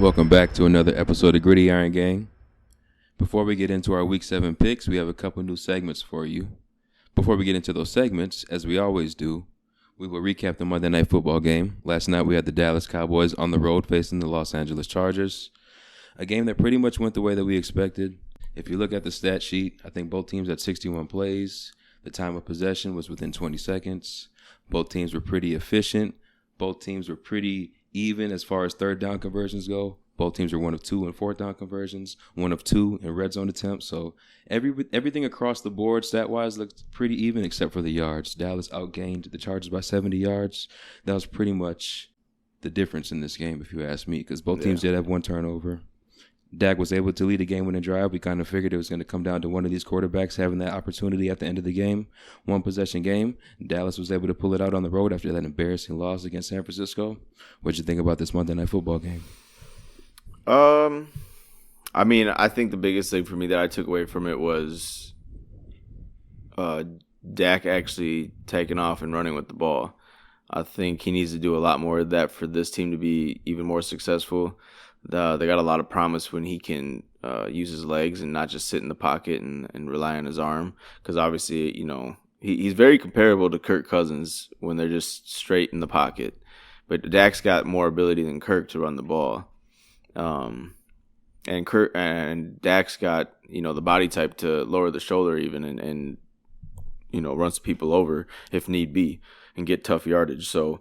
Welcome back to another episode of Gritty Iron Gang. Before we get into our Week 7 picks, we have a couple new segments for you. Before we get into those segments, as we always do, we will recap the Monday Night Football game. Last night we had the Dallas Cowboys on the road facing the Los Angeles Chargers. A game that pretty much went the way that we expected. If you look at the stat sheet, I think both teams had 61 plays. The time of possession was within 20 seconds. Both teams were pretty efficient. Both teams were pretty even as far as third down conversions go. Both teams were 1 of 2 in fourth down conversions, 1 of 2 in red zone attempts. So everything across the board stat-wise looked pretty even except for the yards. Dallas outgained the Chargers by 70 yards. That was pretty much the difference in this game, if you ask me, because both teams did have 1 turnover. Dak was able to lead a game-winning drive. We kind of figured it was going to come down to one of these quarterbacks having that opportunity at the end of the game. 1-possession game. Dallas was able to pull it out on the road after that embarrassing loss against San Francisco. What did you think about this Monday Night Football game? I think the biggest thing for me that I took away from it was Dak actually taking off and running with the ball. I think he needs to do a lot more of that for this team to be even more successful. They got a lot of promise when he can use his legs and not just sit in the pocket and rely on his arm. Because obviously, he's very comparable to Kirk Cousins when they're just straight in the pocket. But Dak's got more ability than Kirk to run the ball. And Dak's got, the body type to lower the shoulder even and runs people over if need be and get tough yardage. So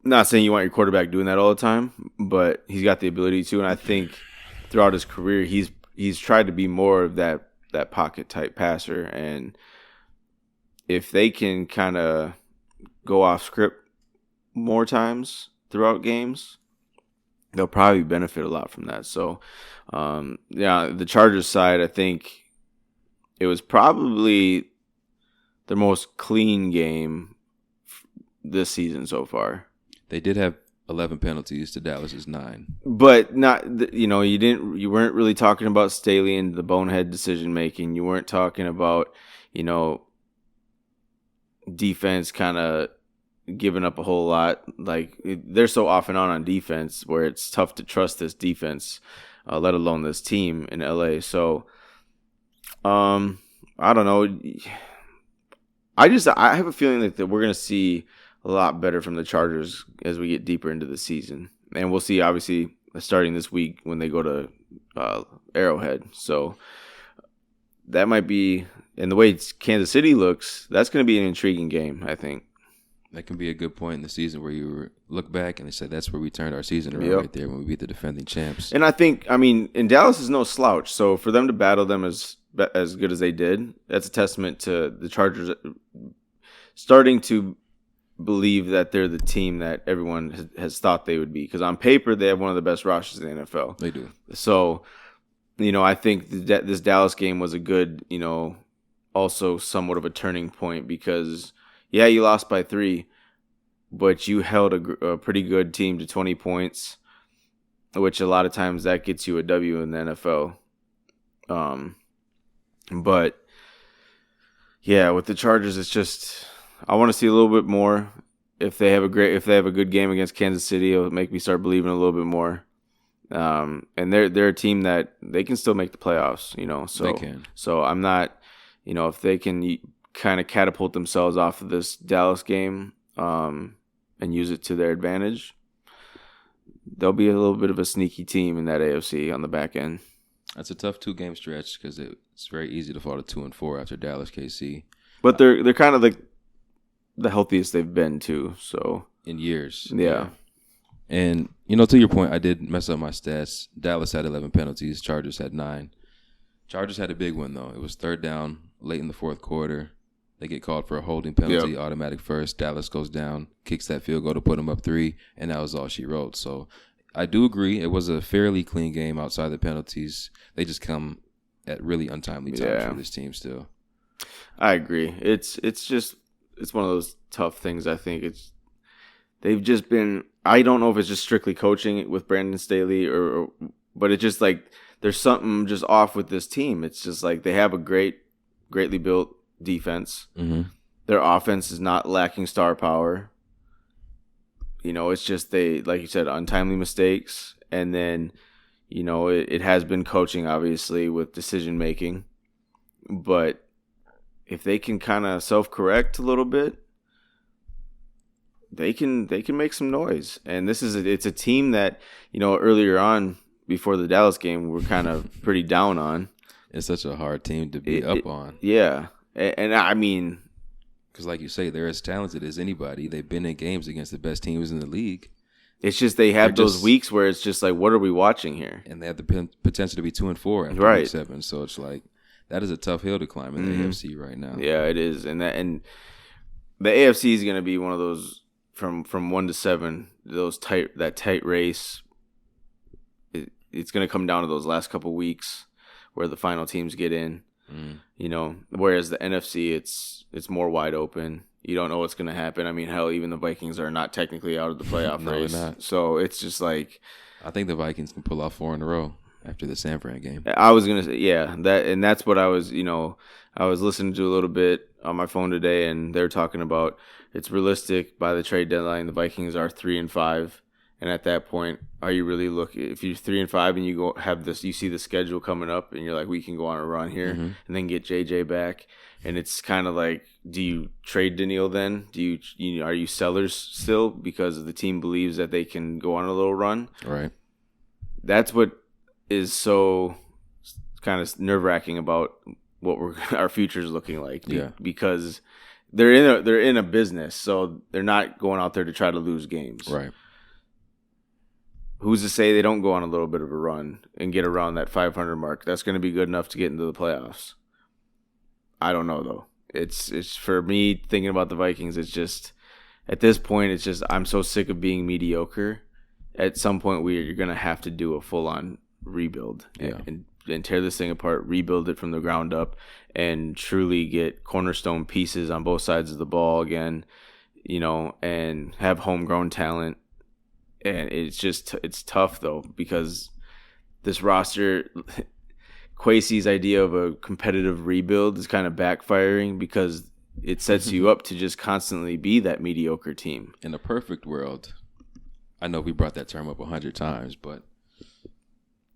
not saying you want your quarterback doing that all the time, but he's got the ability to. And I think throughout his career, he's tried to be more of that pocket type passer. And if they can kind of go off script more times throughout games, they'll probably benefit a lot from that. So, the Chargers side, I think it was probably the most clean game this season so far. They did have 11 penalties to Dallas's 9. But not, you weren't really talking about Staley and the bonehead decision making. You weren't talking about, defense kind of giving up a whole lot. Like, they're so off and on defense where it's tough to trust this defense, let alone this team in LA. So, I don't know. I have a feeling that we're going to see a lot better from the Chargers as we get deeper into the season. And we'll see, obviously, starting this week when they go to Arrowhead. So that might be, and the way Kansas City looks, that's going to be an intriguing game, I think. That can be a good point in the season where you look back and they say that's where we turned our season around right there when we beat the defending champs. And I think, and Dallas is no slouch. So for them to battle them as good as they did, that's a testament to the Chargers starting to believe that they're the team that everyone has thought they would be. Because on paper, they have one of the best rosters in the NFL. They do. So, I think that this Dallas game was a good, also somewhat of a turning point because, you lost by 3, but you held a pretty good team to 20 points, which a lot of times that gets you a W in the NFL. But, with the Chargers, it's just, I want to see a little bit more. If they have a good game against Kansas City, it'll make me start believing a little bit more. And they're a team that they can still make the playoffs, So they can. So I'm not, if they can kind of catapult themselves off of this Dallas game, and use it to their advantage, they'll be a little bit of a sneaky team in that AFC on the back end. That's a tough 2-game stretch because it's very easy to fall to 2-4 after Dallas KC. But they're kind of the healthiest they've been too. So in years, yeah. And to your point, I did mess up my stats. Dallas had 11 penalties. Chargers had 9. Chargers had a big one though. It was third down late in the fourth quarter. They get called for a holding penalty, automatic first. Dallas goes down, kicks that field goal to put them up 3, and that was all she wrote. So I do agree it was a fairly clean game outside the penalties. They just come at really untimely times for this team still. I agree. It's one of those tough things. I think they've just been. I don't know if it's just strictly coaching with Brandon Staley but it's just like there's something just off with this team. It's just like they have a greatly built defense. Mm-hmm. Their offense is not lacking star power. it's just they, like you said, untimely mistakes, and then it has been coaching, obviously, with decision making, but if they can kind of self-correct a little bit, they can make some noise. And it's a team that earlier on before the Dallas game we're kind of pretty down on. It's such a hard team to be up on. Yeah, and I mean, because like you say, they're as talented as anybody. They've been in games against the best teams in the league. It's just they have those weeks where it's just like, what are we watching here? And they have the potential to be 2-4 after week 7. So it's like that is a tough hill to climb in the AFC right now. Yeah, it is, and the AFC is going to be one of those from 1 to 7. That tight race. It's going to come down to those last couple weeks where the final teams get in. Whereas the NFC, it's more wide open. You don't know what's going to happen. I mean, hell, even the Vikings are not technically out of the playoff race. They're not. So it's just like, I think the Vikings can pull off 4 in a row after the San Fran game. I was going to say, yeah, that's what I was, I was listening to a little bit on my phone today, and they're talking about it's realistic by the trade deadline. The Vikings are 3-5. And at that point, are you really looking? If you're 3-5 and you you see the schedule coming up, and you're like, we can go on a run here, and then get JJ back, and it's kind of like, do you trade Daniil then? Are you sellers still because the team believes that they can go on a little run? Right. That's what is so kind of nerve-wracking about what our future is looking like. Yeah. Because they're in a business, so they're not going out there to try to lose games. Right. Who's to say they don't go on a little bit of a run and get around that 500 mark? That's going to be good enough to get into the playoffs. I don't know, though. It's for me, thinking about the Vikings, it's just, at this point, it's just, I'm so sick of being mediocre. At some point, you're going to have to do a full-on rebuild and tear this thing apart, rebuild it from the ground up, and truly get cornerstone pieces on both sides of the ball again, and have homegrown talent. And it's tough, though, because this roster, Kwesi's idea of a competitive rebuild is kind of backfiring because it sets you up to just constantly be that mediocre team. In a perfect world, I know we brought that term up 100 times, but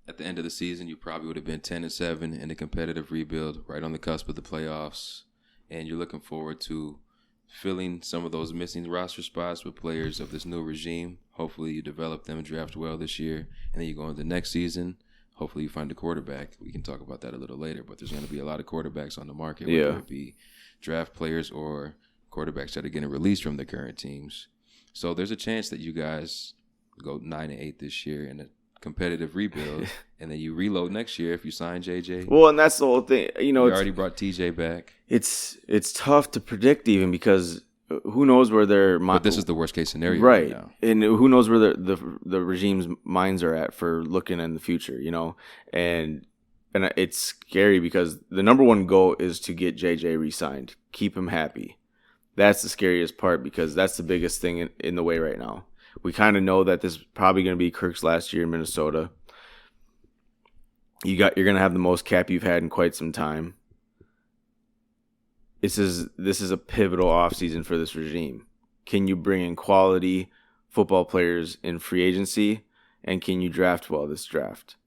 at the end of the season, you probably would have been 10-7 in a competitive rebuild, right on the cusp of the playoffs, and you're looking forward to filling some of those missing roster spots with players of this new regime. Hopefully you develop them and draft well this year, and then you go into the next season. Hopefully you find a quarterback. We can talk about that a little later, but there's going to be a lot of quarterbacks on the market, whether it be draft players or quarterbacks that are getting released from the current teams. So there's a chance that you guys go 9-8 this year in a competitive rebuild, and then you reload next year if you sign JJ. Well, and that's the whole thing. You already brought TJ back. It's tough to predict even because who knows where their but this is the worst case scenario right now. And who knows where the regime's minds are at for looking in the future, and it's scary because the number one goal is to get JJ re-signed, keep him happy. That's the scariest part because that's the biggest thing in the way right now. We kind of know that this is probably going to be Kirk's last year in Minnesota. You're going to have the most cap you've had in quite some time. This is a pivotal offseason for this regime. Can you bring in quality football players in free agency, and can you draft well this draft?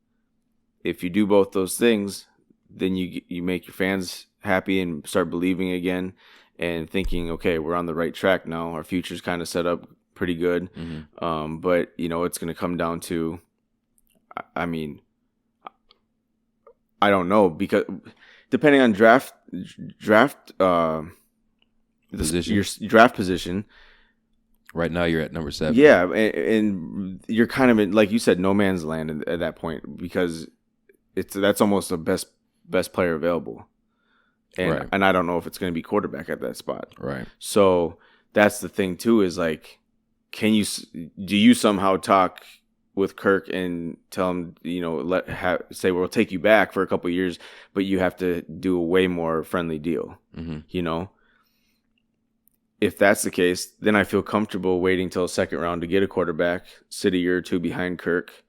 If you do both those things, then you make your fans happy and start believing again and thinking, okay, we're on the right track now. Our future's kind of set up pretty good. Mm-hmm. But, it's going to come down to, I mean, I don't know, because depending on draft position. Your draft position. Right now you're at number 7. Yeah, and you're kind of in, like you said, no man's land at that point because that's almost the best player available. And and I don't know if it's going to be quarterback at that spot. Right. So that's the thing too is like, do you somehow talk with Kirk and tell him, say we'll take you back for a couple of years, but you have to do a way more friendly deal. Mm-hmm. If that's the case, then I feel comfortable waiting till the second round to get a quarterback, sit a year or two behind Kirk.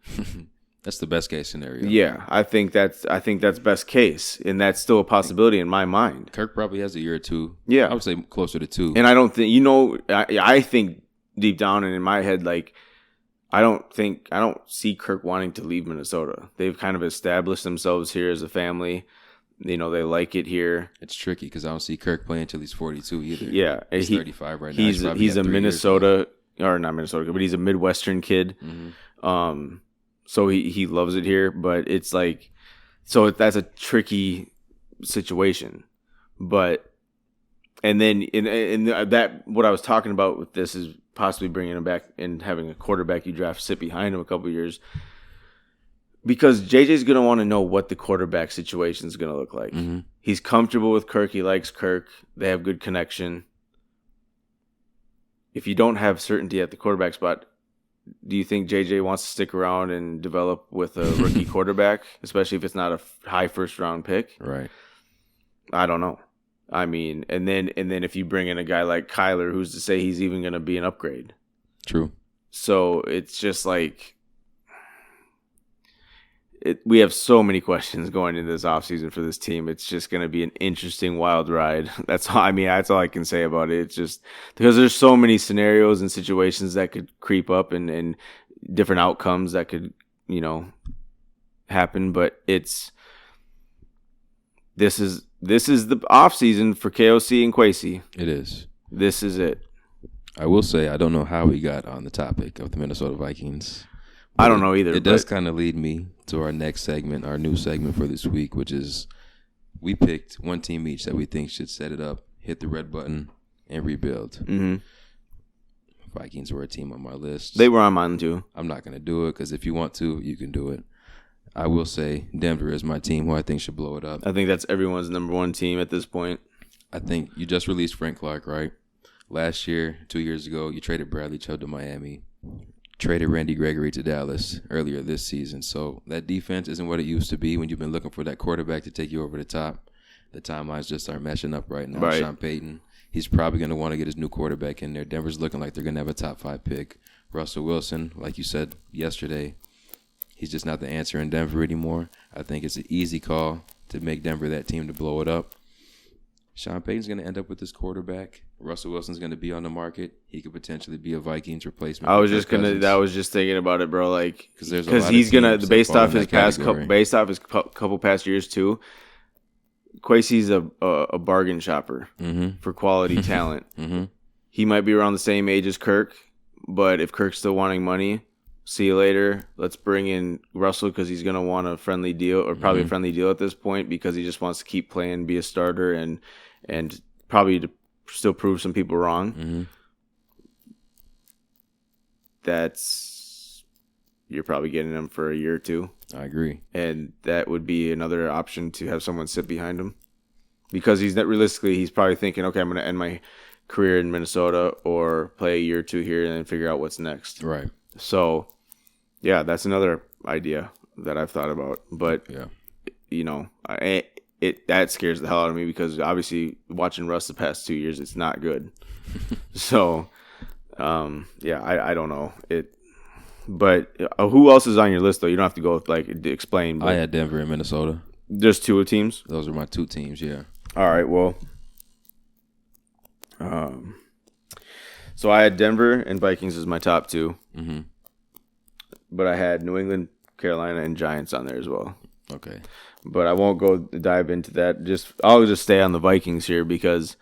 That's the best case scenario. Yeah, I think that's best case, and that's still a possibility in my mind. Kirk probably has a year or two. Yeah, I would say closer to 2. And I don't think I think deep down and in my head, like, I don't see Kirk wanting to leave Minnesota. They've kind of established themselves here as a family. They like it here. It's tricky because I don't see Kirk playing until he's 42 either. Yeah, he's 35 right now. He's a Minnesota, or not Minnesota, but he's a Midwestern kid. Mm-hmm. So he loves it here, but it's like, so that's a tricky situation. But and then in that, what I was talking about with this is possibly bringing him back and having a quarterback you draft sit behind him a couple of years, because JJ's going to want to know what the quarterback situation is going to look like. Mm-hmm. He's comfortable with Kirk. He likes Kirk. They have good connection. If you don't have certainty at the quarterback spot, do you think JJ wants to stick around and develop with a rookie quarterback, especially if it's not a high first round pick? Right. I don't know. I mean, and then if you bring in a guy like Kyler, who's to say he's even going to be an upgrade? True. So it's just like, we have so many questions going into this offseason for this team. It's just going to be an interesting wild ride. That's all I can say about it. It's just because there's so many scenarios and situations that could creep up and different outcomes that could, happen. But this is the offseason for KOC and Kwesi. It is. This is it. I will say I don't know how we got on the topic of the Minnesota Vikings. I don't know either. It does kind of lead me to our next segment, our new segment for this week, which is we picked one team each that we think should set it up, hit the red button, and rebuild. Mm-hmm. Vikings were a team on my list. They were on mine too. I'm not going to do it because if you want to, you can do it. I will say Denver is my team who I think should blow it up. I think that's everyone's number one team at this point. I think you just released Frank Clark, right? Last year, 2 years ago, you traded Bradley Chubb to Miami. Traded Randy Gregory to Dallas earlier this season. So that defense isn't what it used to be when you've been looking for that quarterback to take you over the top. The timelines just aren't matching up right now. Right. Sean Payton, he's probably going to want to get his new quarterback in there. Denver's looking like they're going to have a top 5 pick. Russell Wilson, like you said yesterday, he's just not the answer in Denver anymore. I think it's an easy call to make Denver that team to blow it up. Sean Payton's going to end up with this quarterback. Russell Wilson's going to be on the market. He could potentially be a Vikings replacement. I was just thinking about it, bro. Like, because he's gonna, based off his couple past years too. Kwesi's a bargain shopper for quality talent. Mm-hmm. He might be around the same age as Kirk, but if Kirk's still wanting money, see you later. Let's bring in Russell because he's gonna want a friendly deal, or probably a friendly deal at this point, because he just wants to keep playing, be a starter, and probably to still prove some people wrong. Mm-hmm. You're probably getting him for a year or two. I agree. And that would be another option, to have someone sit behind him, because he's probably thinking, okay, I'm going to end my career in Minnesota or play a year or two here and then figure out what's next. Right. So, yeah, that's another idea that I've thought about. But, yeah, that scares the hell out of me, because obviously watching Russ the past 2 years, it's not good. So, I don't know it. But who else is on your list, though? You don't have to go explain. But I had Denver and Minnesota. There's 2 teams? Those are my 2 teams, yeah. All right, well. So I had Denver and Vikings as my top 2. Mm-hmm. But I had New England, Carolina, and Giants on there as well. Okay. But I won't go dive into that. I'll just stay on the Vikings here, because,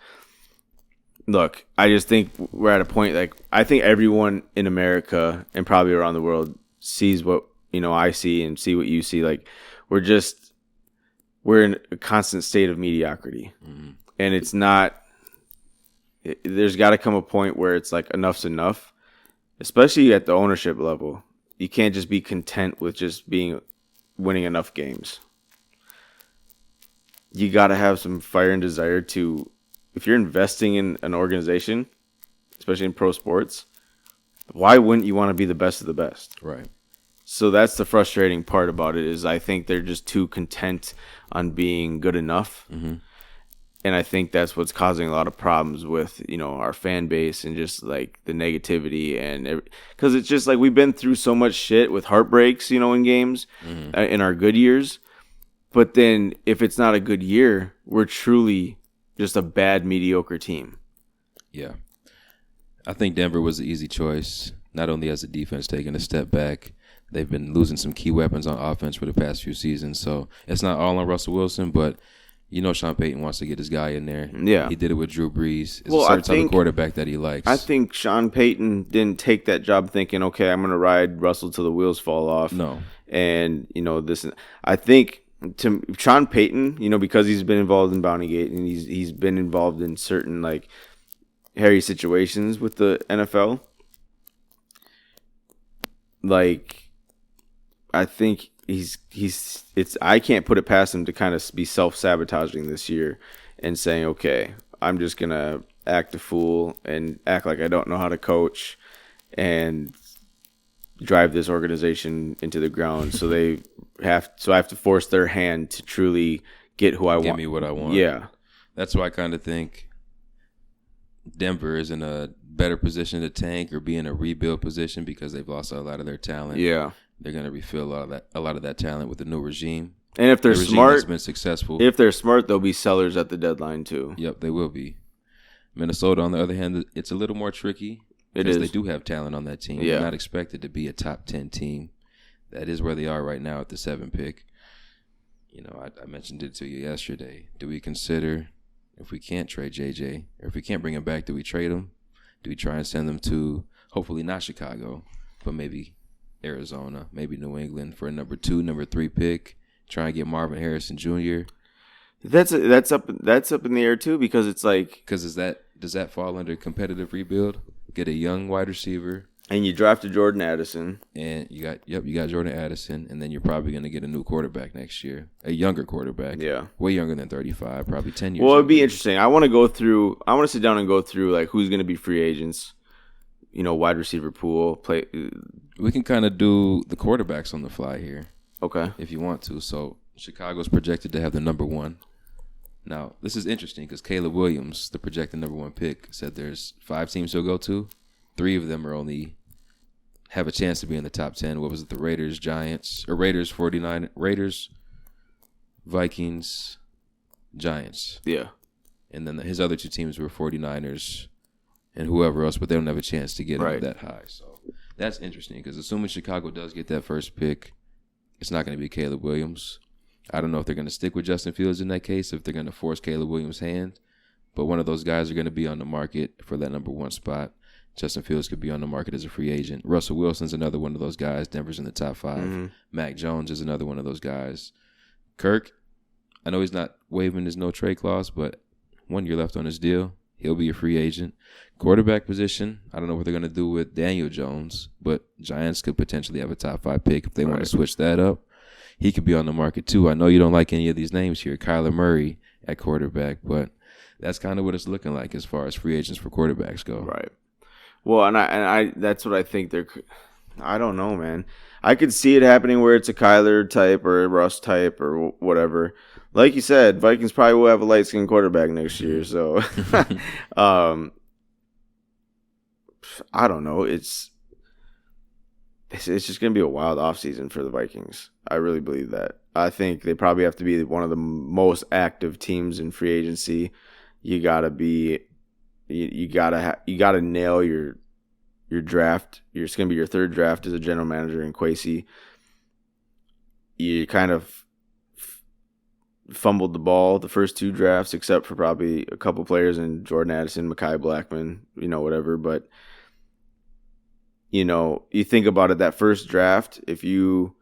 look, I just think we're at a point, I think everyone in America and probably around the world sees what, I see and see what you see. We're in a constant state of mediocrity. Mm-hmm. And it's not, there's got to come a point where it's enough's enough, especially at the ownership level. You can't just be content with just winning enough games. You got to have some fire and desire to, if you're investing in an organization, especially in pro sports, why wouldn't you want to be the best of the best? Right. So that's the frustrating part about it, is I think they're just too content on being good enough. Mm-hmm. And I think that's what's causing a lot of problems with, our fan base, and just the negativity, and because it's just we've been through so much shit with heartbreaks, in games, in our good years. But then if it's not a good year, we're truly just a bad, mediocre team. Yeah. I think Denver was the easy choice. Not only has the defense taken a step back, they've been losing some key weapons on offense for the past few seasons. So it's not all on Russell Wilson, but Sean Payton wants to get his guy in there. Yeah. He did it with Drew Brees. It's Well, a certain type of quarterback that he likes. I think Sean Payton didn't take that job thinking, okay, I'm going to ride Russell till the wheels fall off. No. And, I think to Sean Payton, because he's been involved in Bountygate and he's been involved in certain, like, hairy situations with the NFL, like, I think I can't put it past him to kind of be self-sabotaging this year and saying, okay, I'm just going to act a fool and act like I don't know how to coach and drive this organization into the ground. So I have to force their hand to truly get who I want. Give me what I want. Yeah. That's why I kind of think Denver is in a better position to tank or be in a rebuild position because they've lost a lot of their talent. Yeah. They're going to refill a lot of that talent with the new regime. And if they're smart, has been successful. If they're smart, they'll be sellers at the deadline too. Yep, they will be. Minnesota, on the other hand, it's a little more tricky. Because they do have talent on that team. Yeah. They're not expected to be a top 10 team. That is where they are right now at the 7 pick. I mentioned it to you yesterday. Do we consider, if we can't trade JJ, or if we can't bring him back, do we trade him? Do we try and send him to, hopefully not Chicago, but maybe Arizona, maybe New England for a number 2, number 3 pick? Try and get Marvin Harrison Jr. That's up in the air too, because it's like, does that fall under competitive rebuild? Get a young wide receiver, and you drafted Jordan Addison, and you got Jordan Addison, and then you're probably going to get a new quarterback next year, a younger quarterback, way younger than 35, probably 10 years. Well, it'd be interesting. I want to sit down and go through like who's going to be free agents, wide receiver pool. We can kind of do the quarterbacks on the fly here, okay, if you want to. So Chicago's projected to have the number 1. Now, this is interesting because Caleb Williams, the projected number 1 pick, said there's 5 teams he'll go to. 3 of them have a chance to be in the top 10. What was it? The Raiders, Giants, or Raiders, 49, Raiders, Vikings, Giants. Yeah. And then his other 2 teams were 49ers and whoever else, but they don't have a chance to get him that high. So that's interesting because assuming Chicago does get that first pick, it's not going to be Caleb Williams. I don't know if they're going to stick with Justin Fields in that case, if they're going to force Caleb Williams' hand. But one of those guys are going to be on the market for that number 1 spot. Justin Fields could be on the market as a free agent. Russell Wilson's another one of those guys. Denver's in the top 5. Mm-hmm. Mac Jones is another one of those guys. Kirk, I know he's not waiving his no-trade clause, but 1 year left on his deal. He'll be a free agent. Quarterback position, I don't know what they're going to do with Daniel Jones, but Giants could potentially have a top 5 pick if they want to switch that up. He could be on the market too. I know you don't like any of these names here. Kyler Murray at quarterback, but that's kind of what it's looking like as far as free agents for quarterbacks go. Right. Well, and I that's what I think I don't know, man. I could see it happening where it's a Kyler type or a Russ type or whatever. Like you said, Vikings probably will have a light-skinned quarterback next year, so I don't know. It's just going to be a wild offseason for the Vikings. I really believe that. I think they probably have to be one of the most active teams in free agency. You got to nail your draft. It's going to be your 3rd draft as a general manager in Kwesi. You kind of fumbled the ball the first 2 drafts, except for probably a couple players in Jordan Addison, Mekhi Blackman, whatever. But, you think about it, that first draft, if you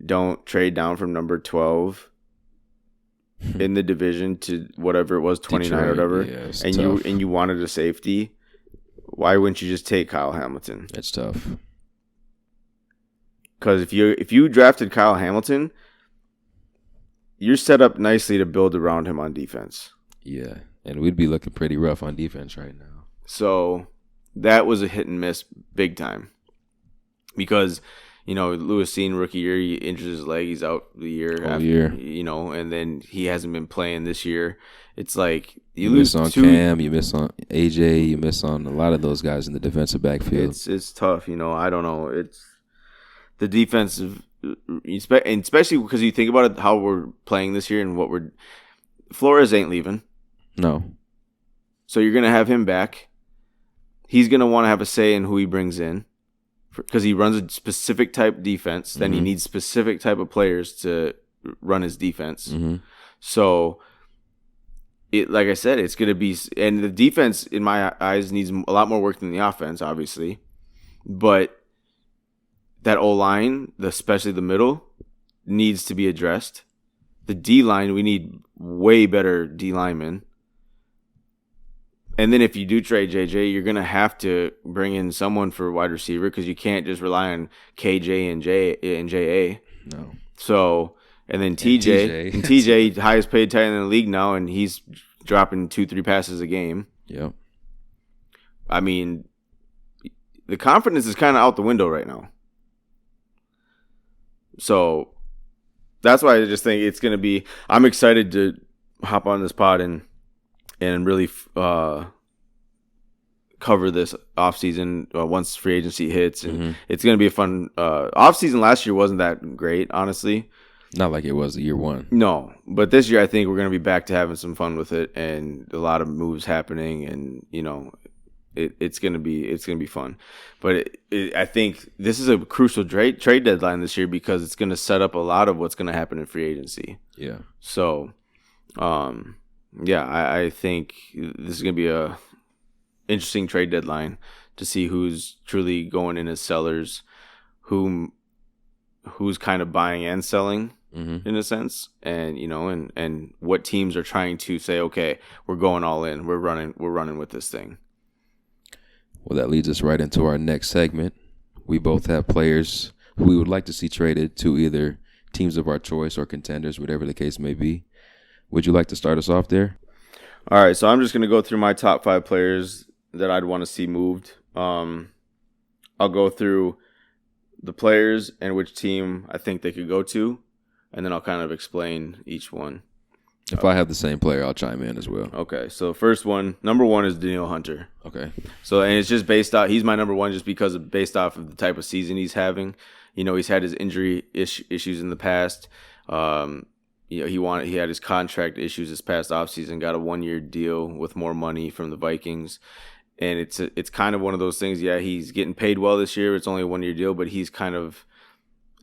don't trade down from number 12 in the division to whatever it was, 29 Detroit, or whatever, and you wanted a safety, why wouldn't you just take Kyle Hamilton? It's tough. Because if you drafted Kyle Hamilton, you're set up nicely to build around him on defense. Yeah, and we'd be looking pretty rough on defense right now. So that was a hit and miss big time. Because, Lewis Cine, rookie year, he injures his leg, he's out the year after, and then he hasn't been playing this year. It's like you lose miss on Cam, you miss on AJ, you miss on a lot of those guys in the defensive backfield. It's tough, I don't know. It's the defensive, and especially because you think about it, how we're playing this year and Flores ain't leaving. No. So you're gonna have him back, he's going to want to have a say in who he brings in because he runs a specific type defense. Then he needs specific type of players to run his defense. So, like I said, it's going to be – and the defense, in my eyes, needs a lot more work than the offense, obviously. But that O-line, especially the middle, needs to be addressed. The D-line, we need way better D-linemen. And then if you do trade JJ, you're going to have to bring in someone for wide receiver because you can't just rely on KJ and JA. No. So, and then TJ. And TJ, highest paid tight end in the league now, and he's dropping 2-3 passes a game. Yep. I mean, the confidence is kind of out the window right now. So, that's why I just think it's going to be – I'm excited to hop on this pod and really cover this offseason once free agency hits. And it's going to be a fun offseason. Last year wasn't that great, honestly. Not like it was year one. No, but this year I think we're going to be back to having some fun with it and a lot of moves happening, and it's going to be fun. But I think this is a crucial trade deadline this year because it's going to set up a lot of what's going to happen in free agency. Yeah. So, I think this is going to be a interesting trade deadline to see who's truly going in as sellers, who's kind of buying and selling in a sense, and and what teams are trying to say, okay, we're going all in, we're running with this thing. Well, that leads us right into our next segment. We both have players who we would like to see traded to either teams of our choice or contenders, whatever the case may be. Would you like to start us off there? All right, so I'm just going to go through my top 5 players that I'd want to see moved. I'll go through the players and which team I think they could go to, and then I'll kind of explain each one. If I have the same player, I'll chime in as well. Okay, so first one, number 1 is Danielle Hunter. Okay. So, and it's just based off, he's my number 1 just because based off of the type of season he's having. He's had his injury issues in the past. He had his contract issues this past offseason, got a 1-year deal with more money from the Vikings. And it's kind of one of those things. Yeah, he's getting paid well this year. It's only a 1-year deal, but he's kind of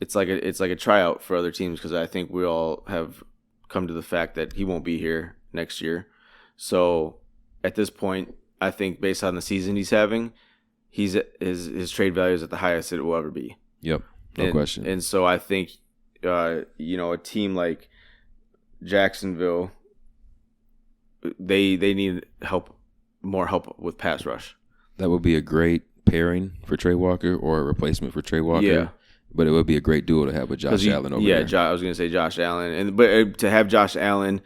it's like a tryout for other teams because I think we all have come to the fact that he won't be here next year. So at this point, I think based on the season he's having, his trade value is at the highest it will ever be. Yep, no question. And so I think a team like Jacksonville, they need more help with pass rush. That would be a great pairing for Trey Walker or a replacement for Trey Walker. Yeah. But it would be a great duo to have with Josh Allen over there. Yeah, I was going to say Josh Allen. But to have Josh Allen,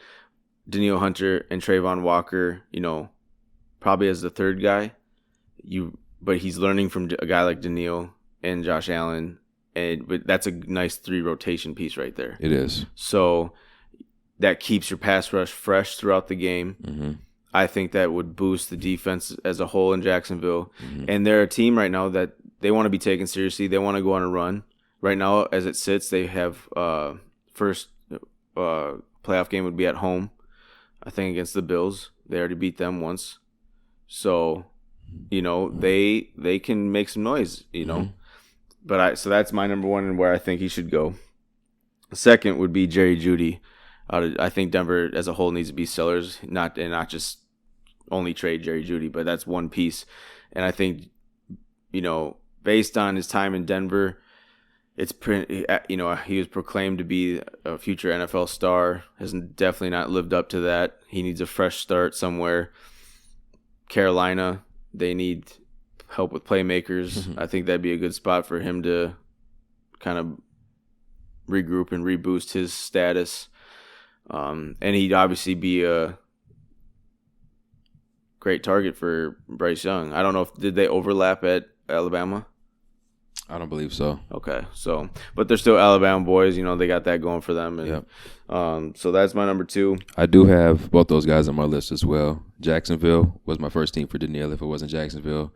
Danielle Hunter, and Trayvon Walker, probably as the third guy, but he's learning from a guy like Danielle and Josh Allen, but that's a nice 3 rotation piece right there. It is. So that keeps your pass rush fresh throughout the game. Mm-hmm. I think that would boost the defense as a whole in Jacksonville. Mm-hmm. And they're a team right now that they want to be taken seriously. They want to go on a run. Right now, as it sits, they have first playoff game would be at home, I think, against the Bills. They already beat them once. So, they can make some noise, Mm-hmm. But so that's my number 1 and where I think he should go. Second would be Jerry Jeudy. I think Denver as a whole needs to be sellers, not just only trade Jerry Jeudy, but that's one piece. And I think, based on his time in Denver, he was proclaimed to be a future NFL star. Has definitely not lived up to that. He needs a fresh start somewhere. Carolina, they need help with playmakers. Mm-hmm. I think that'd be a good spot for him to kind of regroup and reboost his status. And he'd obviously be a great target for Bryce Young. I don't know did they overlap at Alabama? I don't believe so. Okay, so but they're still Alabama boys. They got that going for them. And, yep. So that's my number 2. I do have both those guys on my list as well. Jacksonville was my first team for Danielle. If it wasn't Jacksonville,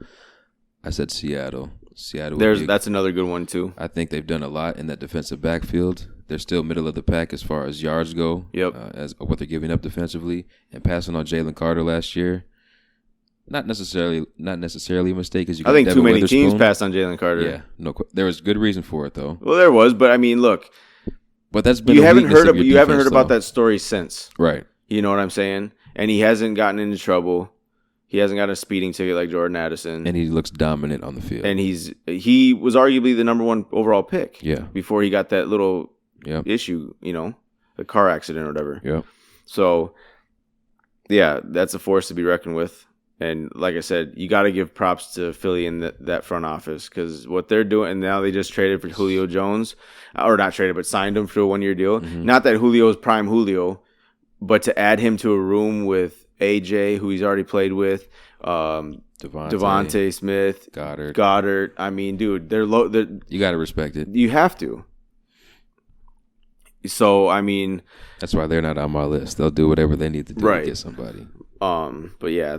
I said Seattle. That's another good one too. I think they've done a lot in that defensive backfield. They're still middle of the pack as far as yards go. Yep. As what they're giving up defensively and passing on Jalen Carter last year. not necessarily a mistake because you I got think Devin too many teams Witherspoon. passed on Jalen Carter. Yeah, there was good reason for it though. Well, there was, but I mean, look, But that's been you a haven't weakness heard of your you haven't heard defense, about though. that story since. Right. You know what I'm saying? And he hasn't gotten into trouble. He hasn't got a speeding ticket like Jordan Addison. And he looks dominant on the field. And he was arguably the number 1 overall pick. Yeah. Before he got that little Yep. issue, the car accident or whatever. Yeah. So, yeah, that's a force to be reckoned with. And like I said, you got to give props to Philly in that front office because what they're doing, and now they just traded for Julio Jones, or not traded, but signed him for a 1-year deal. Mm-hmm. Not that Julio is prime Julio, but to add him to a room with AJ, who he's already played with, Devontae Smith, Goddard. I mean, dude, they're low. You got to respect it. You have to. So, I mean, that's why they're not on my list. They'll do whatever they need to do to get somebody. But yeah,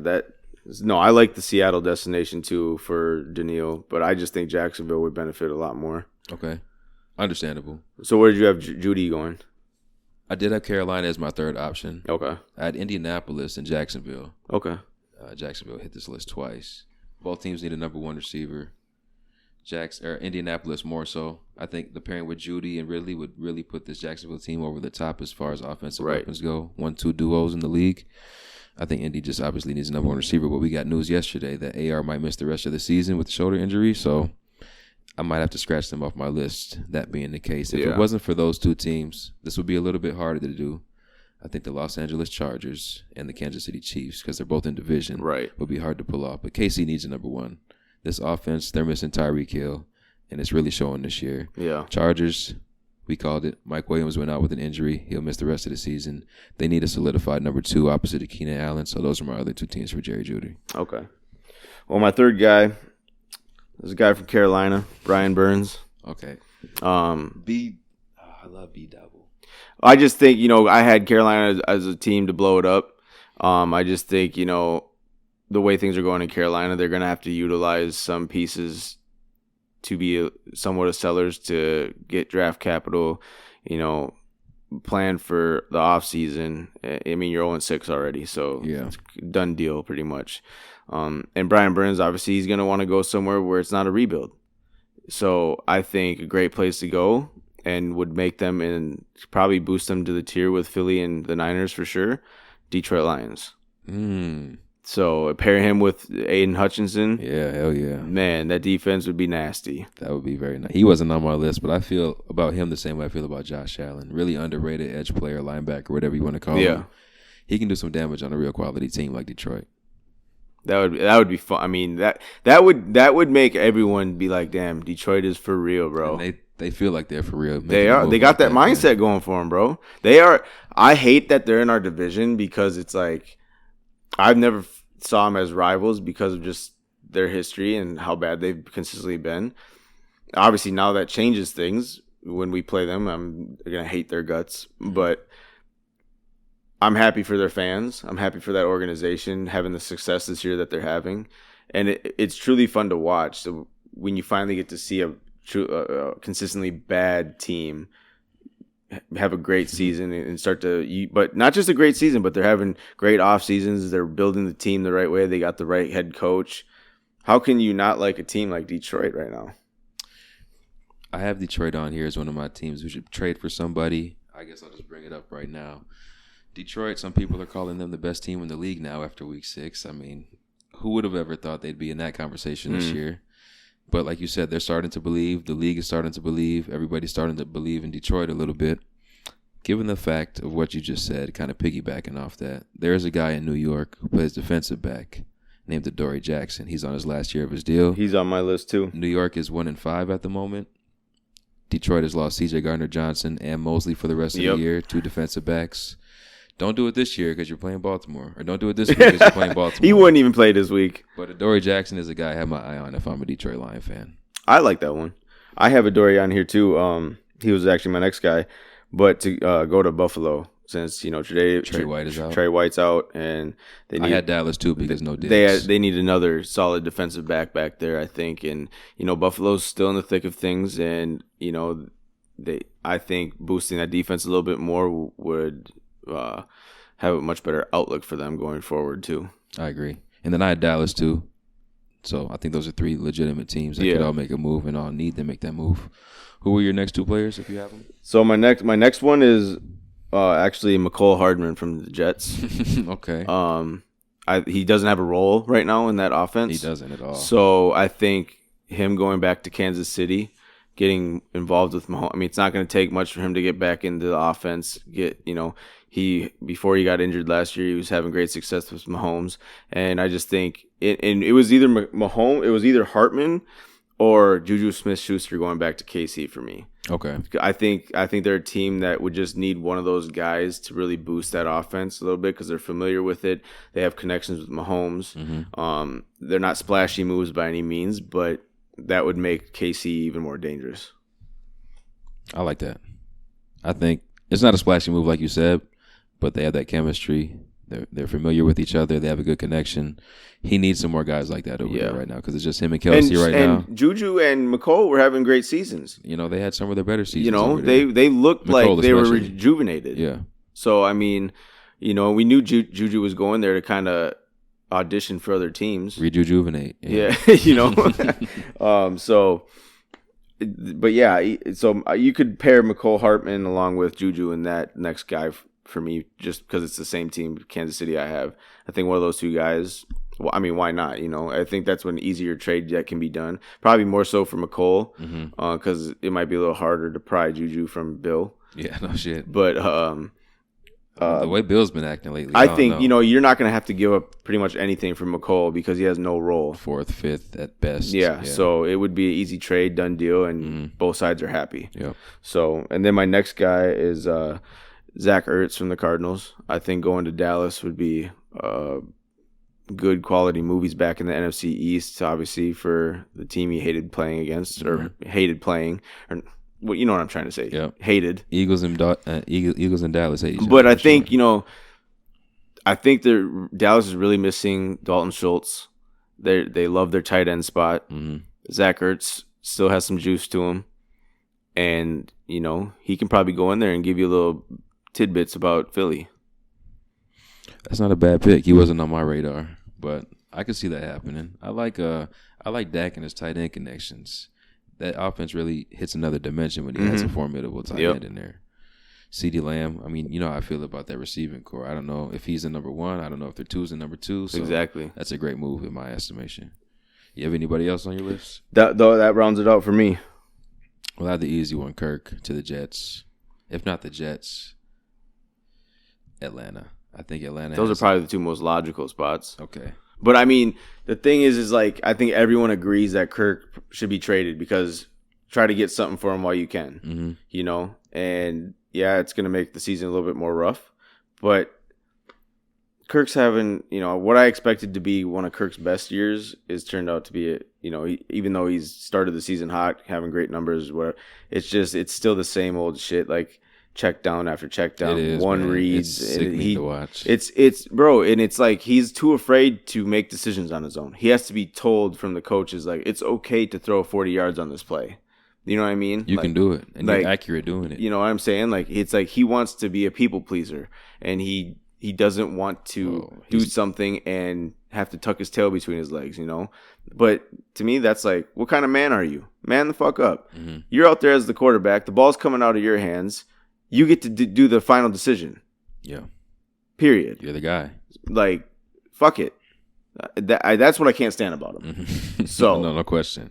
I like the Seattle destination too for Daniil, but I just think Jacksonville would benefit a lot more. Okay, understandable. So where did you have Judy going? I did have Carolina as my third option. Okay. I had Indianapolis and Jacksonville. Okay. Jacksonville hit this list twice. Both teams need a number 1 receiver. Indianapolis more so. I think the pairing with Judy and Ridley would really put this Jacksonville team over the top as far as offensive weapons go. 1-2 duos in the league. I think Indy just obviously needs a number 1 receiver, but we got news yesterday that AR might miss the rest of the season with the shoulder injury, so I might have to scratch them off my list, that being the case. If it wasn't for those 2 teams, this would be a little bit harder to do. I think the Los Angeles Chargers and the Kansas City Chiefs, because they're both in division, would be hard to pull off. But KC needs a number 1. This offense, they're missing Tyreek Hill, and it's really showing this year. Yeah. Chargers, we called it. Mike Williams went out with an injury. He'll miss the rest of the season. They need a solidified number 2 opposite of Keenan Allen. So those are my other 2 teams for Jerry Jeudy. Okay. Well, my third guy is a guy from Carolina, Brian Burns. Okay. I love B-Double. I just think, I had Carolina as a team to blow it up. I just think, the way things are going in Carolina, they're going to have to utilize some pieces to be somewhat of sellers to get draft capital, plan for the offseason. I mean, you're 0-6 already, so it's a done deal pretty much. And Brian Burns, obviously, he's going to want to go somewhere where it's not a rebuild. So I think a great place to go and would make them and probably boost them to the tier with Philly and the Niners for sure, Detroit Lions. So pair him with Aiden Hutchinson. Yeah, hell yeah. Man, that defense would be nasty. That would be very nice. He wasn't on my list, but I feel about him the same way I feel about Josh Allen. Really underrated edge player, linebacker, whatever you want to call him. He can do some damage on a real quality team like Detroit. That would be fun. I mean, that would make everyone be like, "Damn, Detroit is for real, bro." And they feel like they're for real. They are. They got that mindset going for them, bro. They are. I hate that they're in our division because it's like I've never saw them as rivals because of just their history and how bad they've consistently been. Obviously, now that changes things. When we play them, I'm going to hate their guts. But I'm happy for their fans. I'm happy for that organization having the success this year that they're having. And it's truly fun to watch. So when you finally get to see a consistently bad team have a great season and start to, but not just a great season, but they're having great off seasons. They're building the team the right way. They got the right head coach. How can you not like a team like Detroit right now? I have Detroit on here as one of my teams. We should trade for somebody. I guess I'll just bring it up right now. Detroit, some people are calling them the best team in the league now after week 6. I mean, who would have ever thought they'd be in that conversation this year? But like you said, they're starting to believe. The league is starting to believe. Everybody's starting to believe in Detroit a little bit. Given the fact of what you just said, kind of piggybacking off that, there is a guy in New York who plays defensive back named Adoree Jackson. He's on his last year of his deal. He's on my list too. New York is 1-5 at the moment. Detroit has lost C.J. Gardner-Johnson and Mosley for the rest of the year, 2 defensive backs. Don't do it this year because you're playing Baltimore. Or don't do it this week because you're playing Baltimore. He wouldn't even play this week. But Adoree Jackson is a guy I have my eye on if I'm a Detroit Lion fan. I like that one. I have Adoree on here too. He was actually my next guy. But to go to Buffalo since, Trey White is out. Trey White's out. And I had Dallas too because no Diggs. They need another solid defensive back there, I think. And, Buffalo's still in the thick of things. And, I think boosting that defense a little bit more would have a much better outlook for them going forward too. I agree. And then I had Dallas too. So I think those are three legitimate teams that could all make a move and all need to make that move. Who were your next two players if you have them? So my next one is actually McCole Hardman from the Jets. Okay. He doesn't have a role right now in that offense. He doesn't at all. So I think him going back to Kansas City, getting involved with Mahomes. I mean, it's not going to take much for him to get back into the offense. Before he got injured last year, he was having great success with Mahomes, and I just think it was either Mahomes, it was either Hartman or Juju Smith-Schuster going back to KC for me. Okay. I think they're a team that would just need one of those guys to really boost that offense a little bit because they're familiar with it. They have connections with Mahomes. Mm-hmm. They're not splashy moves by any means, but that would make KC even more dangerous. I like that. I think it's not a splashy move like you said, but they have that chemistry. They're familiar with each other. They have a good connection. He needs some more guys like that over there right now because it's just him and Kelsey right now. And Juju and McCole were having great seasons. They had some of their better seasons. They looked McCole like they were especially. rejuvenated. Yeah. So, I mean, we knew Juju was going there to kind of audition for other teams. Rejuvenate. Yeah, but yeah, so you could pair McCole Hartman along with Juju and that next guy for me, just because it's the same team, Kansas City. I think one of those two guys. Well, I mean, why not? I think that's an easier trade that can be done. Probably more so for McCole, because it might be a little harder to pry Juju from Bill. Yeah, no shit. But the way Bill's been acting lately, I think you're not going to have to give up pretty much anything for McCole because he has no role. Fourth, fifth at best. Yeah, so it would be an easy trade, done deal, and both sides are happy. Yeah. So, and then my next guy is Zach Ertz from the Cardinals. I think going to Dallas would be good quality movies back in the NFC East, obviously, for the team he hated playing against or hated playing. Or, well, you know what I'm trying to say. Yep. Hated. Eagles and Dallas hate each other. But I think, I think Dallas is really missing Dalton Schultz. They love their tight end spot. Mm-hmm. Zach Ertz still has some juice to him. And, he can probably go in there and give you a little tidbits about Philly. That's not a bad pick. He wasn't on my radar, but I could see that happening. I like Dak and his tight end connections. That offense really hits another dimension when he has a formidable tight end in there. CeeDee Lamb, I mean, you know how I feel about that receiving core. I don't know if he's the number one. I don't know if they're twos and number two. So exactly. That's a great move in my estimation. You have anybody else on your list? That rounds it out for me. Well, I had the easy one, Kirk to the Jets. If not the Jets, Atlanta. I think Atlanta. Those are probably the two most logical spots. Okay. But I mean, the thing is like I think everyone agrees that Kirk should be traded because try to get something for him while you can. Mm-hmm. And yeah, it's gonna make the season a little bit more rough. But Kirk's having, what I expected to be one of Kirk's best years is turned out to be, even though he's started the season hot, having great numbers, it's still the same old shit. Like check down after check down, reads. It's sickening to watch. It's bro, and it's like he's too afraid to make decisions on his own. He has to be told from the coaches like it's okay to throw 40 yards on this play. You know what I mean? You can do it, and you're accurate doing it. You know what I'm saying? Like it's like he wants to be a people pleaser, and he doesn't want to do something and have to tuck his tail between his legs. But to me, that's like, what kind of man are you? Man the fuck up. Mm-hmm. You're out there as the quarterback. The ball's coming out of your hands. You get to do the final decision. Yeah. Period. You're the guy. Like, fuck it. That's what I can't stand about him. Mm-hmm. So no question.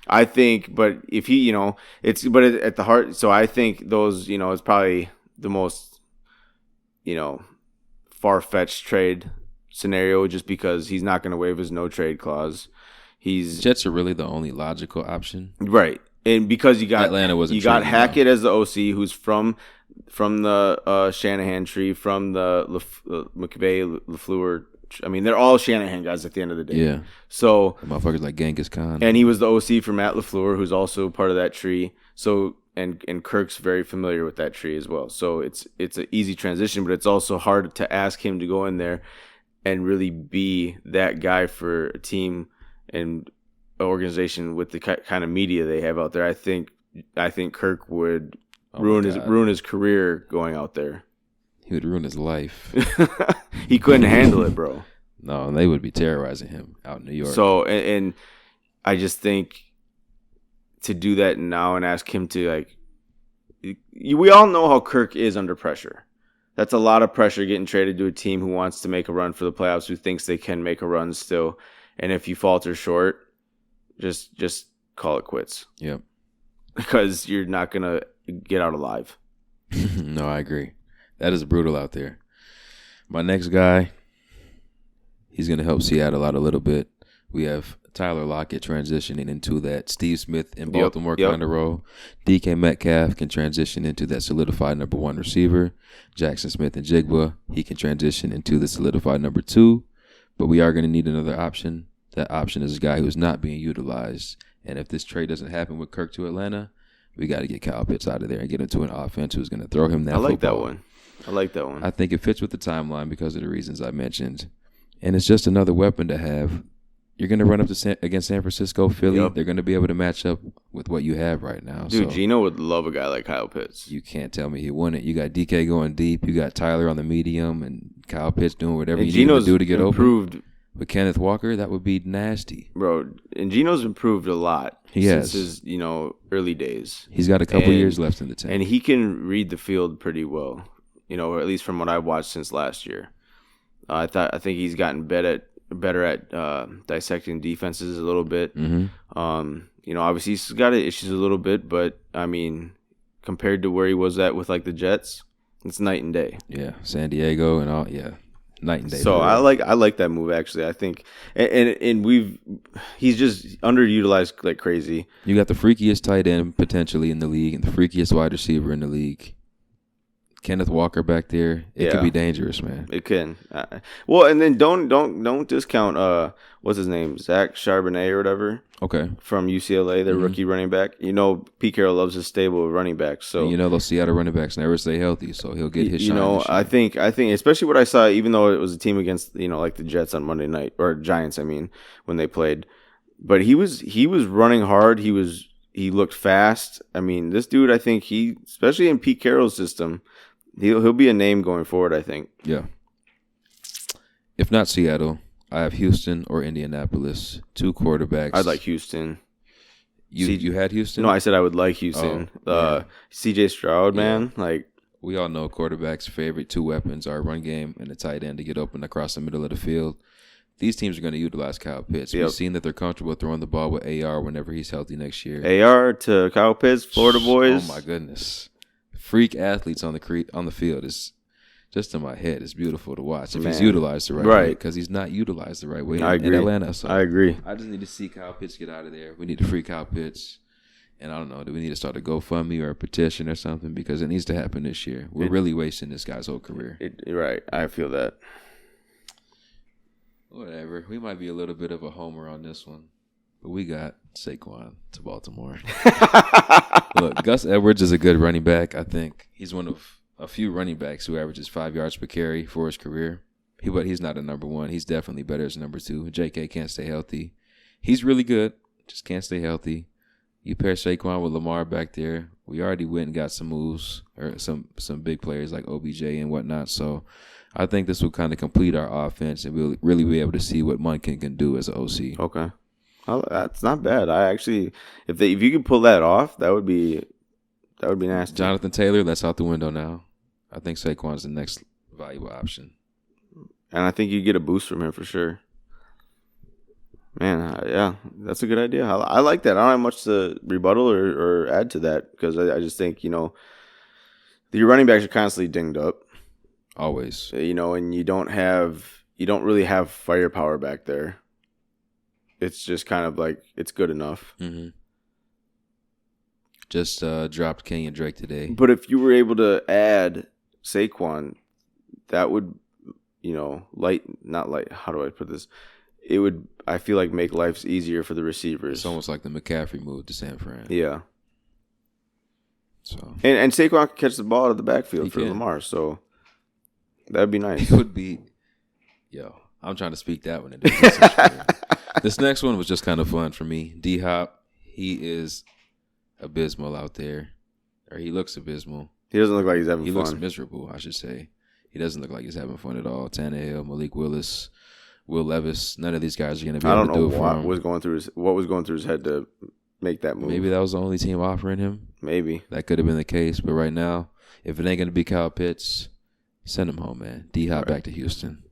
I think, but if he, at the heart. So I think those, is probably the most, far-fetched trade scenario, just because he's not going to waive his no trade clause. Jets are really the only logical option, right? And because you got Atlanta wasn't. You got Hackett as the OC, who's from the Shanahan tree, from the McVay, LaFleur. I mean, they're all Shanahan guys at the end of the day. Yeah. So the motherfuckers like Genghis Khan, and he was the OC for Matt LaFleur, who's also part of that tree. So and Kirk's very familiar with that tree as well. So it's an easy transition, but it's also hard to ask him to go in there and really be that guy for a team and an organization with the kind of media they have out there. I think Kirk would ruin his career going out there. He would ruin his life. He couldn't handle it, bro. No, they would be terrorizing him out in New York. So, and I just think to do that now and ask him to, like, we all know how Kirk is under pressure. That's a lot of pressure getting traded to a team who wants to make a run for the playoffs, who thinks they can make a run still. And if you falter short, just call it quits. Yep. Because you're not going to get out alive. No, I agree. That is brutal out there. My next guy, he's going to help Seattle out a little bit. We have Tyler Lockett transitioning into that Steve Smith in Baltimore kind of role. DK Metcalf can transition into that solidified number 1 receiver. Jackson Smith and Jigba, he can transition into the solidified number 2. But we are going to need another option. That option is a guy who's not being utilized. And if this trade doesn't happen with Kirk to Atlanta, we got to get Kyle Pitts out of there and get into an offense who's going to throw him that football. I like that one. I think it fits with the timeline because of the reasons I mentioned. And it's just another weapon to have. You're going to run up against San Francisco, Philly. Yep. They're going to be able to match up with what you have right now. Dude, So Gino would love a guy like Kyle Pitts. you can't tell me he wouldn't. You got DK going deep. You got Tyler on the medium and Kyle Pitts doing whatever And you need him Gino's to do to get improved, open. With Kenneth Walker, that would be nasty. bro. And Gino's improved a lot He has. since his early days. He's got a couple And- years left in the tank. And he can read the field pretty well, or at least from what I've watched since last year. I think he's gotten better at dissecting defenses a little bit. Mm-hmm. Obviously he's got issues a little bit, but I mean, compared to where he was at with like the Jets, it's night and day. Yeah, San Diego and all. Yeah, night and day. So I like that move actually. I think, and he's just underutilized like crazy. You got the freakiest tight end potentially in the league and the freakiest wide receiver in the league. Kenneth Walker back there, it could be dangerous, man. It can. Well, and then don't discount what's his name, Zach Charbonnet or whatever. Okay. From UCLA, their rookie running back. Pete Carroll loves his stable of running backs. So And those Seattle running backs never stay healthy, so he'll get his shine. I think especially what I saw, even though it was a team against like the Jets on Monday night, or Giants, I mean, when they played, but he was running hard. He looked fast. I mean, this dude, I think especially in Pete Carroll's system, he'll be a name going forward, I think. Yeah. If not Seattle, I have Houston or Indianapolis. 2 quarterbacks. I'd like Houston. You had Houston? No, I said I would like Houston. CJ Stroud, man. Like, we all know quarterbacks' favorite 2 weapons are run game and a tight end to get open across the middle of the field. These teams are going to utilize Kyle Pitts. Yep. We've seen that they're comfortable throwing the ball with AR whenever he's healthy next year. AR to Kyle Pitts, Florida boys. Oh my goodness, freak athletes on the field is just in my head. It's beautiful to watch if he's utilized the right way, because he's not utilized the right way in Atlanta. So I agree. I just need to see Kyle Pitts get out of there. We need to free Kyle Pitts. And I don't know, do we need to start a GoFundMe or a petition or something? Because it needs to happen this year. We're really wasting this guy's whole career. Right. I feel that. Whatever. We might be a little bit of a homer on this one. But we got Saquon to Baltimore. Look, Gus Edwards is a good running back, I think. He's one of a few running backs who averages 5 yards per carry for his career. But he's not a number 1. He's definitely better as a number 2. JK can't stay healthy. He's really good, just can't stay healthy. You pair Saquon with Lamar back there. We already went and got some moves, or some big players like OBJ and whatnot. So I think this will kind of complete our offense, and we'll really be able to see what Monken can do as an OC. Okay. That's not bad. I actually, if you could pull that off, that would be nasty. Jonathan Taylor, that's out the window now. I think Saquon's the next valuable option. And I think you get a boost from him for sure. Man, yeah, that's a good idea. I like that. I don't have much to rebuttal or add to that, because I just think, your running backs are constantly dinged up. Always. And you don't really have firepower back there. It's just kind of like, it's good enough. Mm-hmm. Just dropped Kenyon Drake today. But if you were able to add Saquon, that would, how do I put this? It would, I feel like, make life easier for the receivers. It's almost like the McCaffrey move to San Fran. Yeah. So and Saquon could catch the ball out of the backfield for Lamar, so that'd be nice. It would be. I'm trying to speak that one into existence. This next one was just kind of fun for me. D-Hop, he is abysmal out there, or he looks abysmal. He doesn't look like he's having fun. He looks miserable, I should say. He doesn't look like he's having fun at all. Tannehill, Malik Willis, Will Levis. None of these guys are going to be I able don't to know do it for what him. was going through his head to make that move. Maybe that was the only team offering him. Maybe. That could have been the case. But right now, if it ain't going to be Kyle Pitts, send him home, man. D-Hop back to Houston.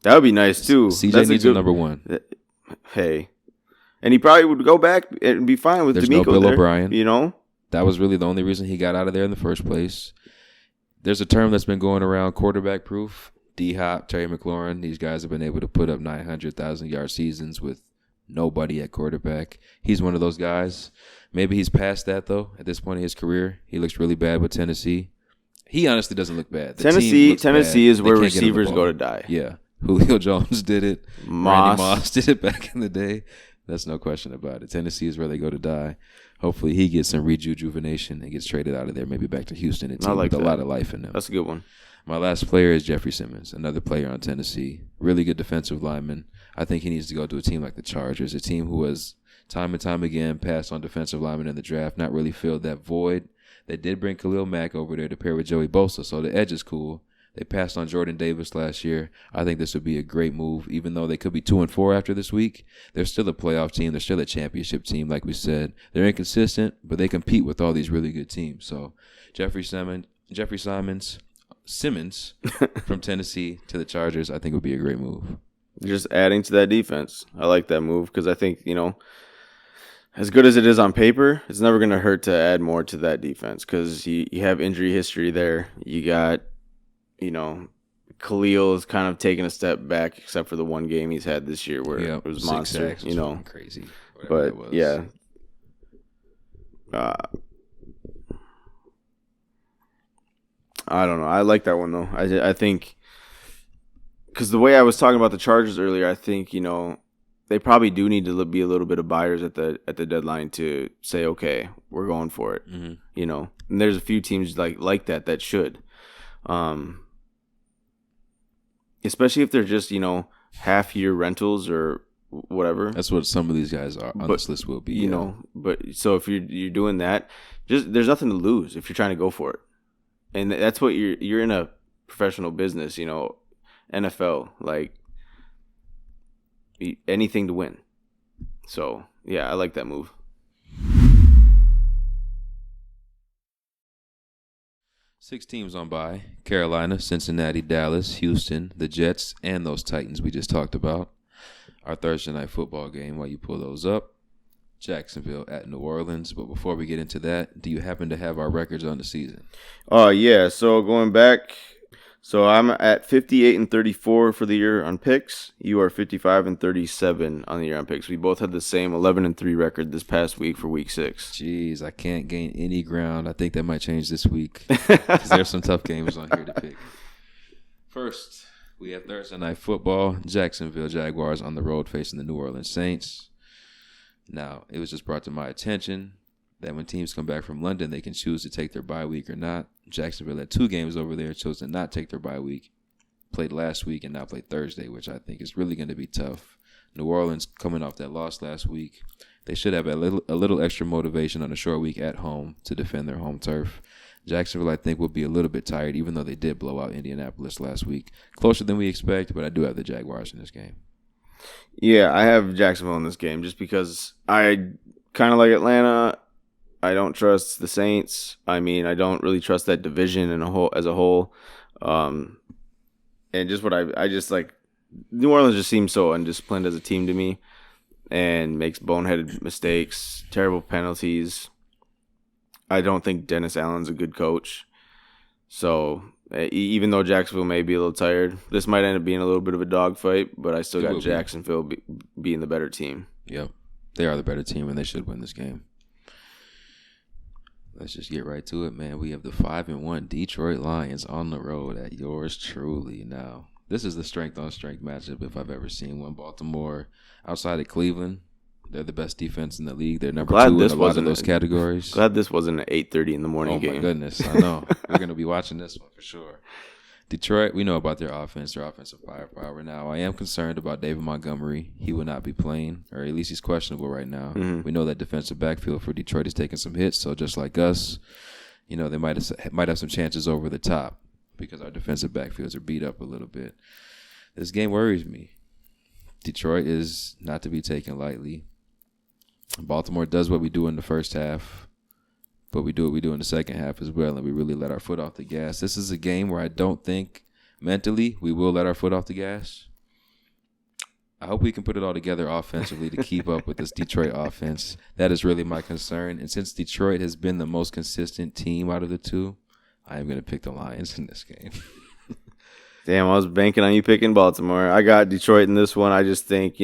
That would be nice, too. CJ needs a number one. Hey. And he probably would go back and be fine with There's D'Amico no Bill there, O'Brien. you know? That was really the only reason he got out of there in the first place. There's a term that's been going around, quarterback proof. D-Hop, Terry McLaurin, these guys have been able to put up 900,000-yard seasons with nobody at quarterback. He's one of those guys. Maybe he's past that, though, at this point in his career. He looks really bad with Tennessee. He honestly doesn't look bad. Tennessee is They where can't get him the receivers ball. go to die. Yeah. Julio Jones did it. Moss. Randy Moss did it back in the day. That's no question about it. Tennessee is where they go to die. Hopefully he gets some rejuvenation and gets traded out of there, maybe back to Houston, a team with a lot of life in them. That's a good one. My last player is Jeffrey Simmons, another player on Tennessee. Really good defensive lineman. I think he needs to go to a team like the Chargers, a team who has time and time again passed on defensive linemen in the draft, not really filled that void. They did bring Khalil Mack over there to pair with Joey Bosa, so the edge is cool. They passed on Jordan Davis last year. I think this would be a great move, even though they could be 2-4 after this week. They're still a playoff team. They're still a championship team, like we said. They're inconsistent, but they compete with all these really good teams. So Jeffrey Simmons from Tennessee to the Chargers, I think would be a great move. Just adding to that defense. I like that move because I think, as good as it is on paper, it's never going to hurt to add more to that defense because you have injury history there. You got, Khalil is kind of taking a step back except for the one game he's had this year where it was monster, sacks, crazy. But, yeah. I don't know. I like that one, though. I think because the way I was talking about the Chargers earlier, I think, they probably do need to be a little bit of buyers at the deadline to say, okay, we're going for it. Mm-hmm. And there's a few teams like that should. Especially if they're just, half-year rentals or whatever. That's what some of these guys are on this list will be. But so if you're doing that, there's nothing to lose if you're trying to go for it. And that's what you're in a professional business, NFL, like anything to win. So, yeah, I like that move. Six teams on bye: Carolina, Cincinnati, Dallas, Houston, the Jets, and those Titans we just talked about. Our Thursday night football game, while you pull those up, Jacksonville at New Orleans. But before we get into that, do you happen to have our records on the season? Yeah. So going back, I'm at 58-34 for the year on picks. You are 55-37 on the year on picks. We both had the same 11-3 record this past week for week 6. Jeez, I can't gain any ground. I think that might change this week because there's some tough games on here to pick. First, we have Thursday night football. Jacksonville Jaguars on the road facing the New Orleans Saints. Now, it was just brought to my attention that when teams come back from London, they can choose to take their bye week or not. Jacksonville had 2 games over there, chose to not take their bye week, played last week and now played Thursday, which I think is really going to be tough. New Orleans coming off that loss last week, they should have a little extra motivation on a short week at home to defend their home turf. Jacksonville, I think, will be a little bit tired, even though they did blow out Indianapolis last week. Closer than we expect, but I do have the Jaguars in this game. Yeah, I have Jacksonville in this game just because I kind of like Atlanta. I don't trust the Saints. I mean, I don't really trust that division as a whole. And just I just like New Orleans just seems so undisciplined as a team to me and makes boneheaded mistakes, terrible penalties. I don't think Dennis Allen's a good coach. So even though Jacksonville may be a little tired, this might end up being a little bit of a dogfight, but I still got Jacksonville being the better team. Yep. They are the better team, and they should win this game. Let's just get right to it, man. We have the 5-1 Detroit Lions on the road at yours truly. Now, this is the strength-on-strength matchup if I've ever seen one. Baltimore, outside of Cleveland, they're the best defense in the league. They're number 2 in a lot of those categories. Glad this wasn't an 8:30 in the morning game. Oh, my goodness. I know. We're going to be watching this one for sure. Detroit, we know about their offensive firepower. Now, I am concerned about David Montgomery. He will not be playing, or at least he's questionable right now. Mm-hmm. We know that defensive backfield for Detroit is taking some hits, so just like us, they might have some chances over the top because our defensive backfields are beat up a little bit. This game worries me. Detroit is not to be taken lightly. Baltimore does what we do in the first half, but we do what we do in the second half as well, and we really let our foot off the gas. This is a game where I don't think mentally we will let our foot off the gas. I hope we can put it all together offensively to keep up with this Detroit offense. That is really my concern. And since Detroit has been the most consistent team out of the two, I am going to pick the Lions in this game. Damn, I was banking on you picking Baltimore. I got Detroit in this one. I just think,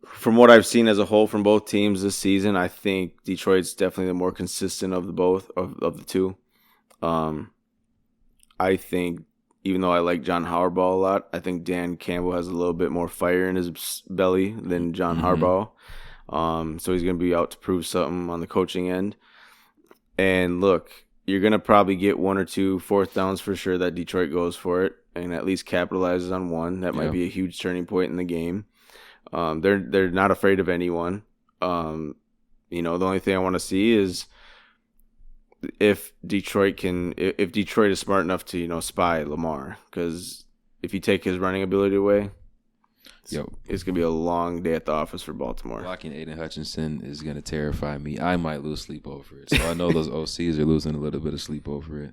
from what I've seen as a whole from both teams this season, I think Detroit's definitely the more consistent of the two. I think, even though I like John Harbaugh a lot, I think Dan Campbell has a little bit more fire in his belly than John Harbaugh. So he's going to be out to prove something on the coaching end. And look, you're going to probably get 1 or 2 fourth downs for sure that Detroit goes for it and at least capitalizes on one. That might be a huge turning point in the game. They're not afraid of anyone. The only thing I want to see is if Detroit is smart enough to, spy Lamar, because if you take his running ability away, it's going to be a long day at the office for Baltimore. Blocking Aiden Hutchinson is going to terrify me. I might lose sleep over it. So I know those OCs are losing a little bit of sleep over it.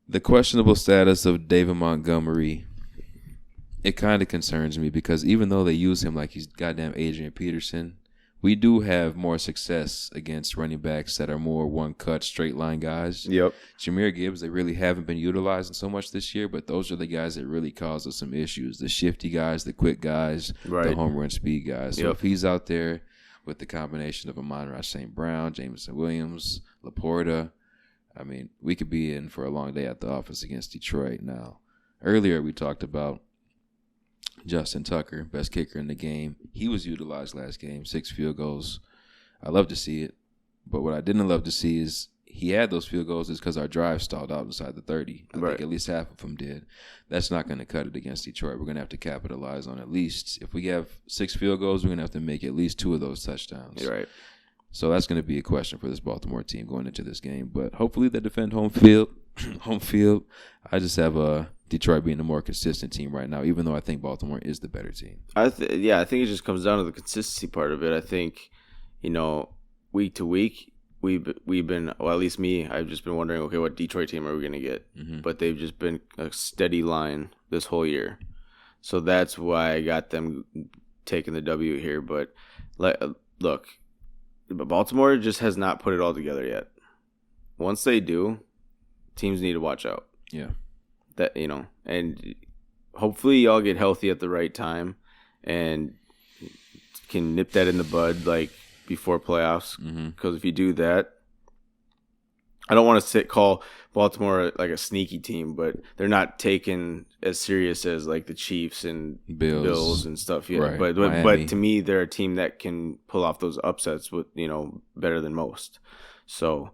The questionable status of David Montgomery, it kind of concerns me because even though they use him like he's goddamn Adrian Peterson, we do have more success against running backs that are more one-cut, straight-line guys. Yep. Jahmyr Gibbs, they really haven't been utilizing so much this year, but those are the guys that really cause us some issues. The shifty guys, the quick guys, the home run speed guys. So if he's out there with the combination of Amon-Ra St. Brown, Jameson Williams, Laporta, I mean, we could be in for a long day at the office against Detroit. Now, earlier we talked about Justin Tucker, best kicker in the game. He was utilized last game, 6 field goals. I love to see it. But what I didn't love to see is he had those field goals is because our drive stalled out inside the 30. I think at least half of them did. That's not going to cut it against Detroit. We're going to have to capitalize on at least, if we have 6 field goals, we're going to have to make at least 2 of those touchdowns. You're right. So that's going to be a question for this Baltimore team going into this game. But hopefully they defend home field. I just have Detroit being the more consistent team right now, even though I think Baltimore is the better team. I think it just comes down to the consistency part of it. I think, week to week, we've been, well, at least me, I've just been wondering, okay, what Detroit team are we going to get? Mm-hmm. But they've just been a steady line this whole year. So that's why I got them taking the W here. But look, Baltimore just has not put it all together yet. Once they do, teams need to watch out. Yeah. That, and hopefully y'all get healthy at the right time and can nip that in the bud before playoffs. Because if you do that, I don't want to call Baltimore like a sneaky team, but they're not taken as serious as like the Chiefs and Bills and stuff. Yeah, right. But to me, they're a team that can pull off those upsets with better than most. So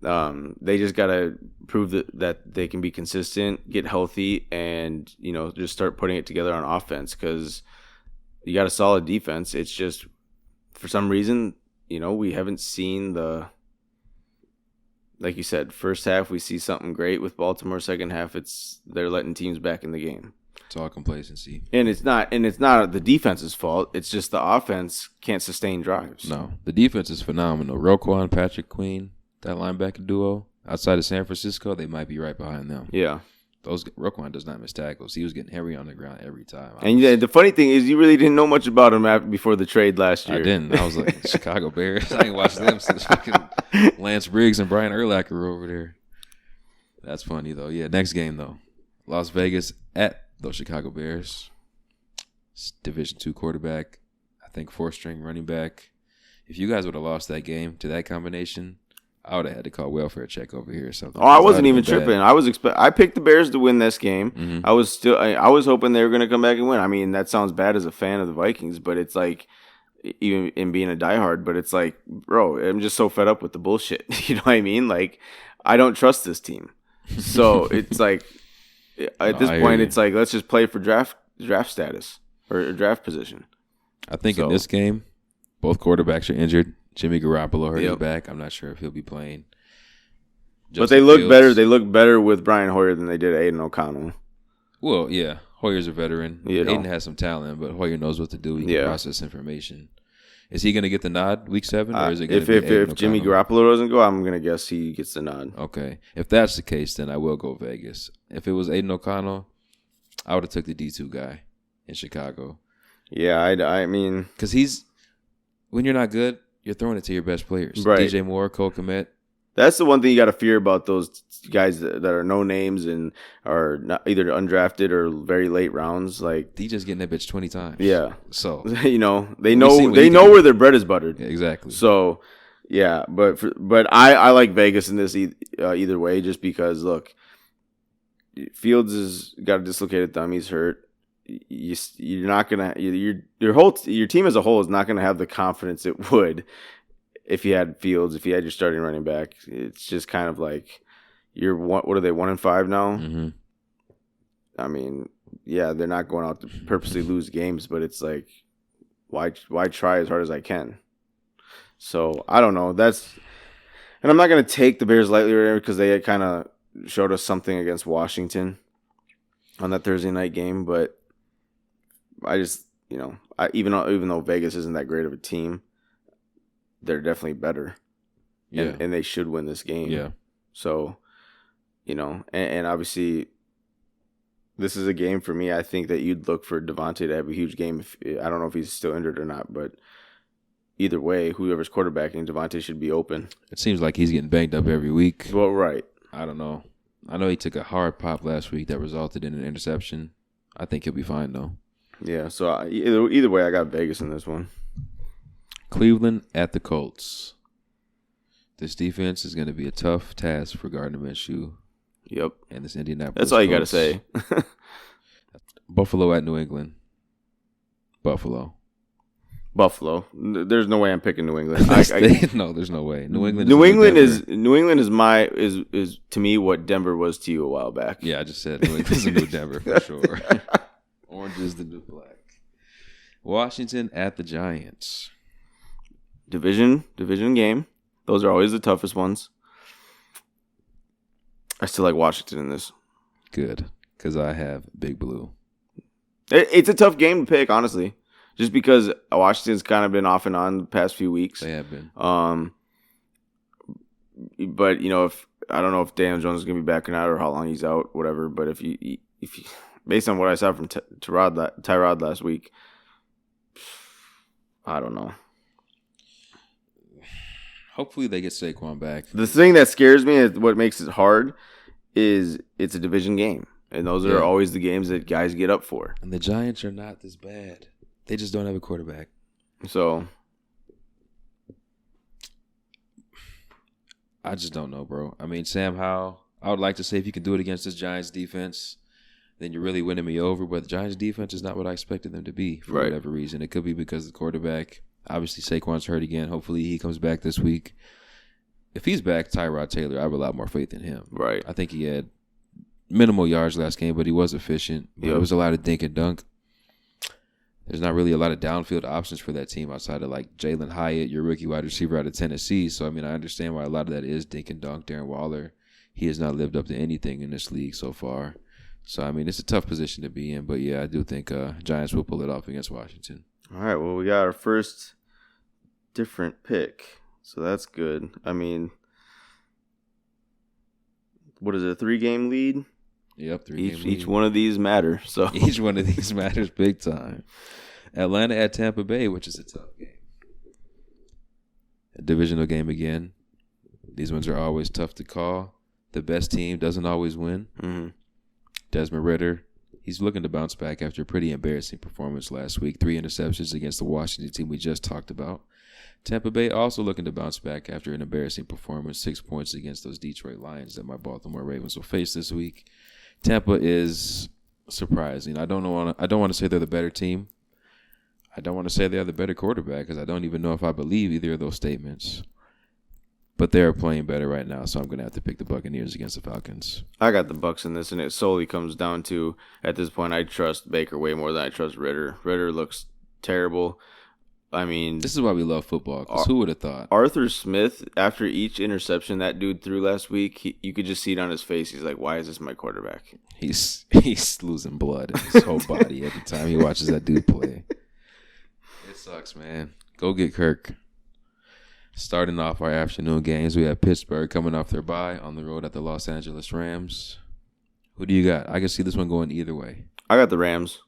they just gotta prove that they can be consistent, get healthy, and just start putting it together on offense. Because you got a solid defense. It's just for some reason we haven't seen the. Like you said, first half we see something great with Baltimore. Second half, they're letting teams back in the game. It's all complacency, and it's not the defense's fault. It's just the offense can't sustain drives. No, the defense is phenomenal. Roquan, Patrick Queen, that linebacker duo outside of San Francisco, they might be right behind them. Yeah, Roquan does not miss tackles. He was getting heavy on the ground every time. And the funny thing is, you really didn't know much about him before the trade last year. I didn't. I was like, Chicago Bears. I ain't watched them since fucking Lance Briggs and Brian Urlacher were over there. That's funny, though. Yeah, next game, though. Las Vegas at those Chicago Bears. Division II quarterback. I think 4th-string running back. If you guys would have lost that game to that combination, I would have had to call welfare check over here or something. Oh, I wasn't even tripping. I picked the Bears to win this game. Mm-hmm. I was hoping they were going to come back and win. I mean, that sounds bad as a fan of the Vikings, but it's like, even in being a diehard, but it's like, bro, I'm just so fed up with the bullshit. You know what I mean? Like, I don't trust this team. So it's like, at this point, it's like, let's just play for draft status or draft position. I think in this game, both quarterbacks are injured. Jimmy Garoppolo hurt his back. I'm not sure if he'll be playing. But they look better. They look better with Brian Hoyer than they did Aiden O'Connell. Well, yeah. Hoyer's a veteran. You know. Aiden has some talent, but Hoyer knows what to do. He can Yeah. process information. Is he going to get the nod week 7, or is it going to be if Jimmy Garoppolo doesn't go, I'm gonna guess he gets the nod. Okay, if that's the case, then I will go Vegas. If it was Aiden O'Connell, I would have took the D2 guy in Chicago. Yeah, I mean, because when you're not good, you're throwing it to your best players. Right. DJ Moore, Cole Kmet. that's the one thing you got to fear about those guys that are no names and are not either undrafted or very late rounds. Like DJ's getting that bitch 20 times. Yeah. So you know they see know what he can do. where their bread is buttered. yeah, exactly. So yeah, but I like Vegas in this either way, just because look, Fields has got a dislocated thumb. He's hurt. You're not gonna your team as a whole is not gonna have the confidence it would if you had Fields, if you had your starting running back. It's just kind of like what are they 1-5 now? Mm-hmm. I mean, yeah, they're not going out to purposely lose games, but it's like why try as hard as I can? So I don't know. And I'm not gonna take the Bears lightly because they kind of showed us something against Washington on that Thursday night game, but I just, even though Vegas isn't that great of a team, they're definitely better. Yeah. And they should win this game. Yeah. So, and obviously this is a game for me. I think that you'd look for Devontae to have a huge game. I don't know if he's still injured or not, but either way, whoever's quarterbacking, Devontae should be open. It seems like he's getting banged up every week. Well, right. I don't know. I know he took a hard pop last week that resulted in an interception. I think he'll be fine, though. Yeah, so either way, I got Vegas in this one. Cleveland at the Colts. This defense is going to be a tough task for Gardner Minshew. Yep. And this Indianapolis That's all you got to Colts. say. Buffalo at New England. Buffalo. There's no way I'm picking New England. No, there's no way. New England is to me what Denver was to you a while back. Yeah, I just said New England's a new Denver for sure. Orange is the new black. Washington at the Giants. Division game. Those are always the toughest ones. I still like Washington in this. Good, because I have Big Blue. It's a tough game to pick, honestly, just because Washington's kind of been off and on the past few weeks. They have been. But if I don't know if Daniel Jones is gonna be back or not, or how long he's out, whatever. But if you based on what I saw from Tyrod last week, I don't know. Hopefully they get Saquon back. The thing that scares me, is what makes it hard, is it's a division game. And those are always the games that guys get up for. And the Giants are not this bad. They just don't have a quarterback. So I just don't know, bro. I mean, Sam Howell, I would like to say if you can do it against this Giants defense, then you're really winning me over. But the Giants defense is not what I expected them to be for whatever reason. It could be because of the quarterback. Obviously, Saquon's hurt again. Hopefully, he comes back this week. If he's back, Tyrod Taylor, I have a lot more faith in him. Right. I think he had minimal yards last game, but he was efficient. Yep. It was a lot of dink and dunk. There's not really a lot of downfield options for that team outside of like Jalen Hyatt, your rookie wide receiver out of Tennessee. So, I mean, I understand why a lot of that is dink and dunk. Darren Waller, he has not lived up to anything in this league so far. So, I mean, it's a tough position to be in. But, yeah, I do think Giants will pull it off against Washington. All right, well, we got our first different pick. So that's good. I mean, what is it, a 3-game lead? Yep, 3-game lead. Each one of these matter. So each one of these matters big time. Atlanta at Tampa Bay, which is a tough game. A divisional game again. These ones are always tough to call. The best team doesn't always win. Mm-hmm. Desmond Ridder, he's looking to bounce back after a pretty embarrassing performance last week. 3 interceptions against the Washington team we just talked about. Tampa Bay also looking to bounce back after an embarrassing performance, 6 points against those Detroit Lions that my Baltimore Ravens will face this week. Tampa is surprising. I don't want to say they're the better team. I don't want to say they have the better quarterback because I don't even know if I believe either of those statements. But they're playing better right now, so I'm going to have to pick the Buccaneers against the Falcons. I got the Bucs in this, and it solely comes down to, at this point, I trust Baker way more than I trust Ridder. Ridder looks terrible. I mean, This is why we love football. Because who would have thought? Arthur Smith, after each interception that dude threw last week, you could just see it on his face. He's like, "Why is this my quarterback?" He's losing blood in his whole body every time he watches that dude play. It sucks, man. Go get Kirk. Starting off our afternoon games, we have Pittsburgh coming off their bye on the road at the Los Angeles Rams. Who do you got? I can see this one going either way. I got the Rams.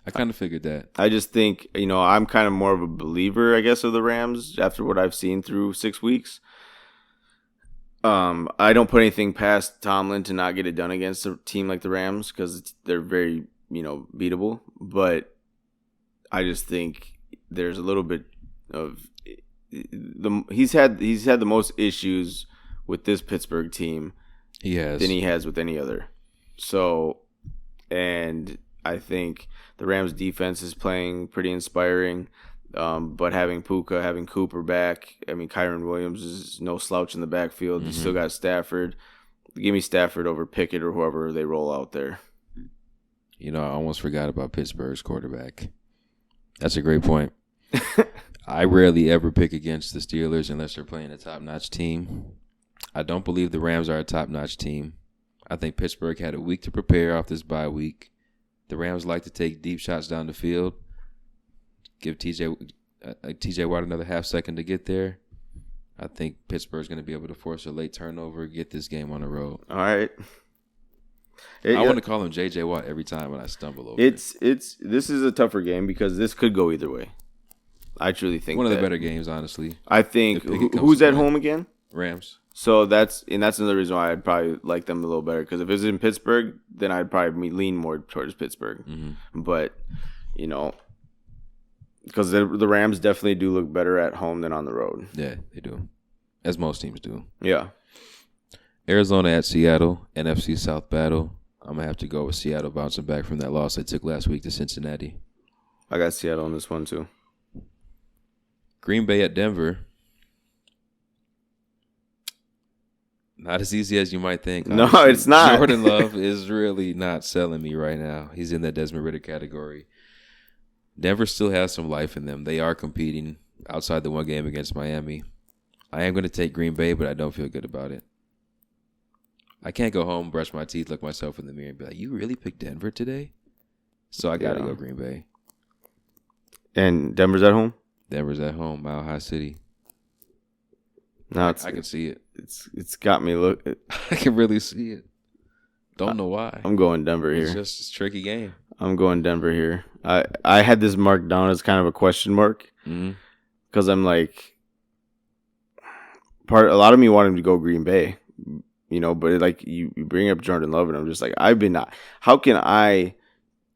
I kind of figured that. I just think, I'm kind of more of a believer, I guess, of the Rams after what I've seen through 6 weeks. I don't put anything past Tomlin to not get it done against a team like the Rams because they're very, beatable. But I just think there's a little bit of he's had the most issues with this Pittsburgh team than he has with any other. So, and I think the Rams defense is playing pretty inspiring. But having Puka, having Cooper back, I mean, Kyron Williams is no slouch in the backfield. You still got Stafford. Give me Stafford over Pickett or whoever they roll out there. I almost forgot about Pittsburgh's quarterback. That's a great point. I rarely ever pick against the Steelers unless they're playing a top-notch team. I don't believe the Rams are a top-notch team. I think Pittsburgh had a week to prepare off this bye week. The Rams like to take deep shots down the field. Give T.J. Watt another half second to get there. I think Pittsburgh's going to be able to force a late turnover, get this game on the road. All right. I want to call him J.J. Watt every time when I stumble over This is a tougher game because this could go either way. I truly think one of the better games, honestly. I think who's at home again? Rams. So that's another reason why I'd probably like them a little better because if it was in Pittsburgh, then I'd probably lean more towards Pittsburgh. Mm-hmm. But because the Rams definitely do look better at home than on the road. Yeah, they do, as most teams do. Yeah. Arizona at Seattle, NFC South battle. I'm gonna have to go with Seattle bouncing back from that loss they took last week to Cincinnati. I got Seattle on this one too. Green Bay at Denver. Not as easy as you might think. No, it's not. Jordan Love is really not selling me right now. He's in that Desmond Ridder category. Denver still has some life in them. They are competing outside the one game against Miami. I am going to take Green Bay, but I don't feel good about it. I can't go home, brush my teeth, look myself in the mirror, and be like, you really picked Denver today? So I got to go Green Bay. And Denver's at home? Denver's at home, Mile High City. No, I can see it. It's got me look. I can really see it. Don't know why. I'm going Denver here. It's just a tricky game. I'm going Denver here. I had this marked down as kind of a question mark because I'm like, a lot of me wanted him to go Green Bay, but like you bring up Jordan Love and I'm just like, how can I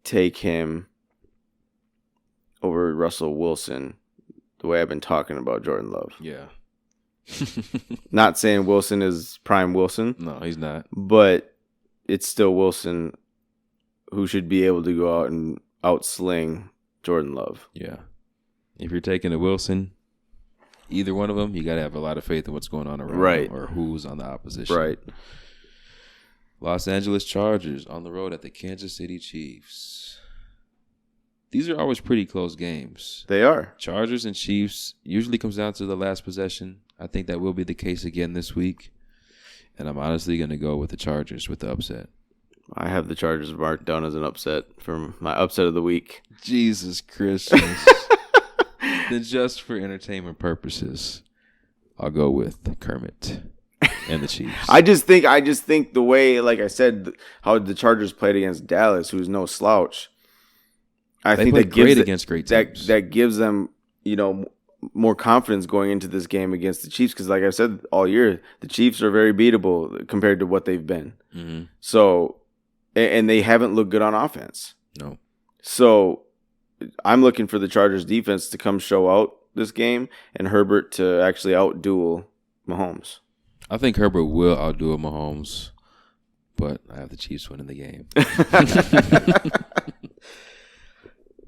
take him over Russell Wilson the way I've been talking about Jordan Love? Yeah. Not saying Wilson is prime Wilson. No, he's not. But it's still Wilson who should be able to go out and outsling Jordan Love. Yeah. If you're taking a Wilson, either one of them, you got to have a lot of faith in what's going on around them or who's on the opposition. Right. Los Angeles Chargers on the road at the Kansas City Chiefs. These are always pretty close games. They are. Chargers and Chiefs usually comes down to the last possession. I think that will be the case again this week. And I'm honestly going to go with the Chargers with the upset. I have the Chargers marked down as an upset for my upset of the week. Jesus Christmas. Then just for entertainment purposes, I'll go with Kermit and the Chiefs. I just think the way, like I said, how the Chargers played against Dallas, who's no slouch. I think that great against great teams. That gives them, more confidence going into this game against the Chiefs because, like I said all year, the Chiefs are very beatable compared to what they've been. Mm-hmm. So, and they haven't looked good on offense. No. So, I'm looking for the Chargers defense to come show out this game and Herbert to actually outduel Mahomes. I think Herbert will outduel Mahomes, but I have the Chiefs winning the game.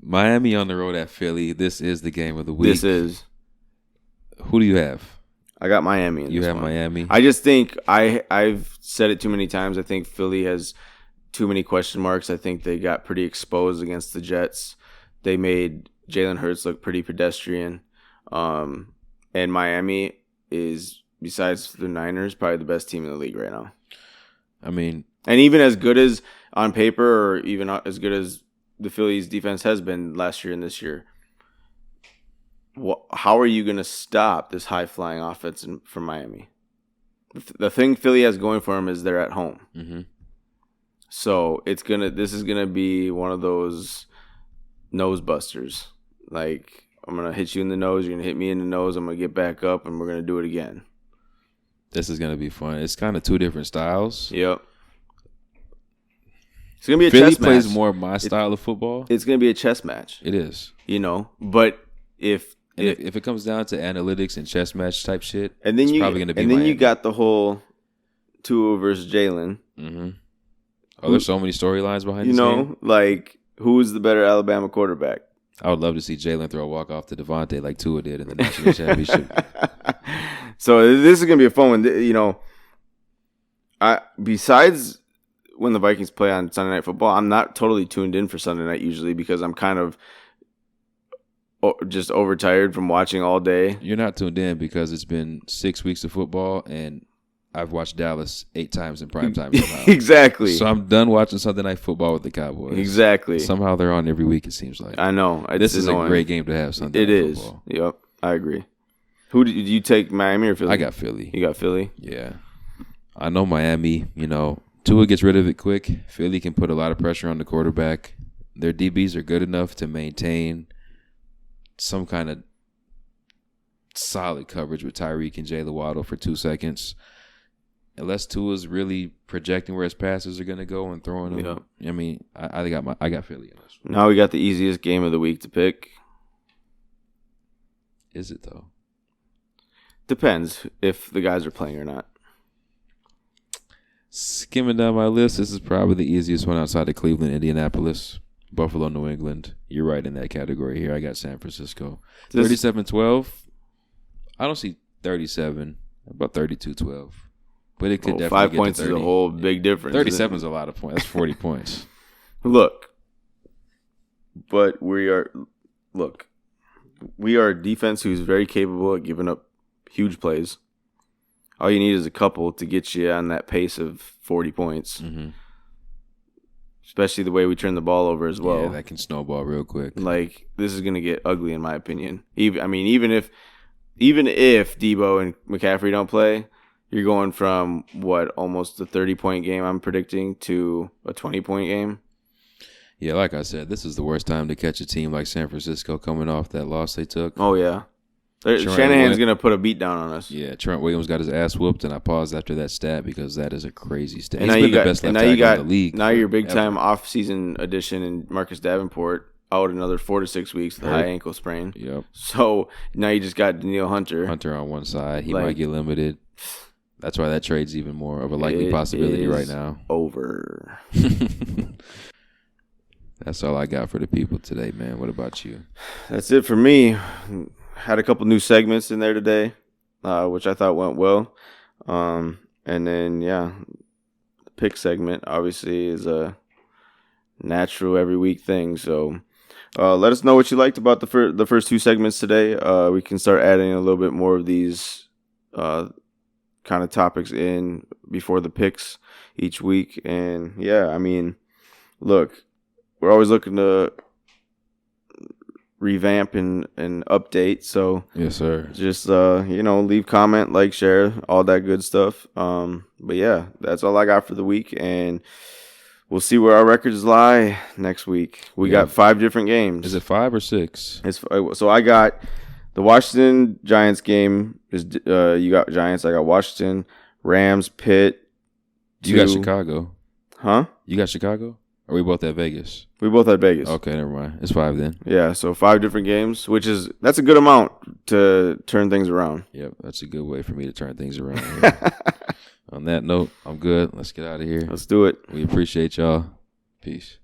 Miami on the road at Philly. This is the game of the week. This is. Who do you have? I got Miami. You have Miami. I just think I've said it too many times. I think Philly has too many question marks. I think they got pretty exposed against the Jets. They made Jalen Hurts looked pretty pedestrian. And Miami is, besides the Niners, probably the best team in the league right now. I mean, and even as good as on paper, or even as good as the Phillies defense has been last year and this year, how are you going to stop this high-flying offense from Miami? The thing Philly has going for them is they're at home. mm-hmm. So this is gonna be one of those nose busters. Like, I'm gonna hit you in the nose, you're gonna hit me in the nose, I'm gonna get back up, and we're gonna do it again. This is gonna be fun. It's kind of two different styles. Yep. It's gonna be a Philly chess match. plays more of my style of football. It's gonna be a chess match. It is. But if it comes down to analytics and chess match type shit, and then it's probably gonna be. And then Miami. you got the whole Tua versus Jalen. Mm-hmm. Oh, there's so many storylines behind this game. Like, who's the better Alabama quarterback? I would love to see Jalen throw a walk off to Devontae like Tua did in the national championship. So this is gonna be a fun one. Besides when the Vikings play on Sunday Night Football, I'm not totally tuned in for Sunday night usually because I'm kind of just overtired from watching all day. You're not tuned in because it's been 6 weeks of football and I've watched Dallas 8 times in prime time somehow. Exactly. So I'm done watching Sunday Night Football with the Cowboys. Exactly. Somehow they're on every week, it seems like. I know. This is annoying. a great game to have Sunday It Night is. Football. Yep. I agree. Who did you take, Miami or Philly? I got Philly. You got Philly? Yeah. I know Miami, Tua gets rid of it quick. Philly can put a lot of pressure on the quarterback. Their DBs are good enough to maintain some kind of solid coverage with Tyreek and Jaylen Waddle for 2 seconds. Unless Tua's really projecting where his passes are going to go and throwing them. Yeah. I mean, I got Philly in this one. Now we got the easiest game of the week to pick. Is it, though? Depends if the guys are playing or not. Skimming down my list, this is probably the easiest one outside of Cleveland, Indianapolis, Buffalo, New England. You're right in that category here. I got San Francisco. 37-12. I don't see 37. About 32-12. But it could definitely 5 get points to is 30. a whole big difference. 37 is a lot of points. That's 40 points. Look, we are a defense who's very capable of giving up huge plays. All you need is a couple to get you on that pace of 40 points. Mm-hmm. Especially the way we turn the ball over as well. Yeah, that can snowball real quick. Like, this is going to get ugly in my opinion. Even if Debo and McCaffrey don't play, you're going from almost a 30-point game I'm predicting to a 20-point game. Yeah, like I said, this is the worst time to catch a team like San Francisco coming off that loss they took. Oh, yeah. Shanahan's going to put a beat down on us. Yeah, Trent Williams got his ass whooped, and I paused after that stat because that is a crazy stat. And He's been the best left tackle in the league. Now your big-time off-season addition in Marcus Davenport out another 4 to 6 weeks with a high ankle sprain. Yep. So now you just got Daniil Hunter. Hunter on one side. He might get limited. That's why that trade's even more of a likely possibility right now. Over. That's all I got for the people today, man. What about you? That's it for me. Had a couple new segments in there today, which I thought went well. And then, the pick segment obviously is a natural every week thing. So let us know what you liked about the first 2 segments today. We can start adding a little bit more of these kind of topics in before the picks each week. And look, we're always looking to revamp and update. So yes, sir. Just leave comment, like, share, all that good stuff. But yeah, that's all I got for the week, and we'll see where our records lie next week. We got 5 different games. Is it 5 or 6? So I got the Washington Giants game. You got Giants. I got Washington, Rams, Pitt. You got Chicago. Huh? You got Chicago? Or we both at Vegas? We both at Vegas. Okay, never mind. It's 5 then. Yeah, so 5 different games, that's a good amount to turn things around. Yep, that's a good way for me to turn things around. On that note, I'm good. Let's get out of here. Let's do it. We appreciate y'all. Peace.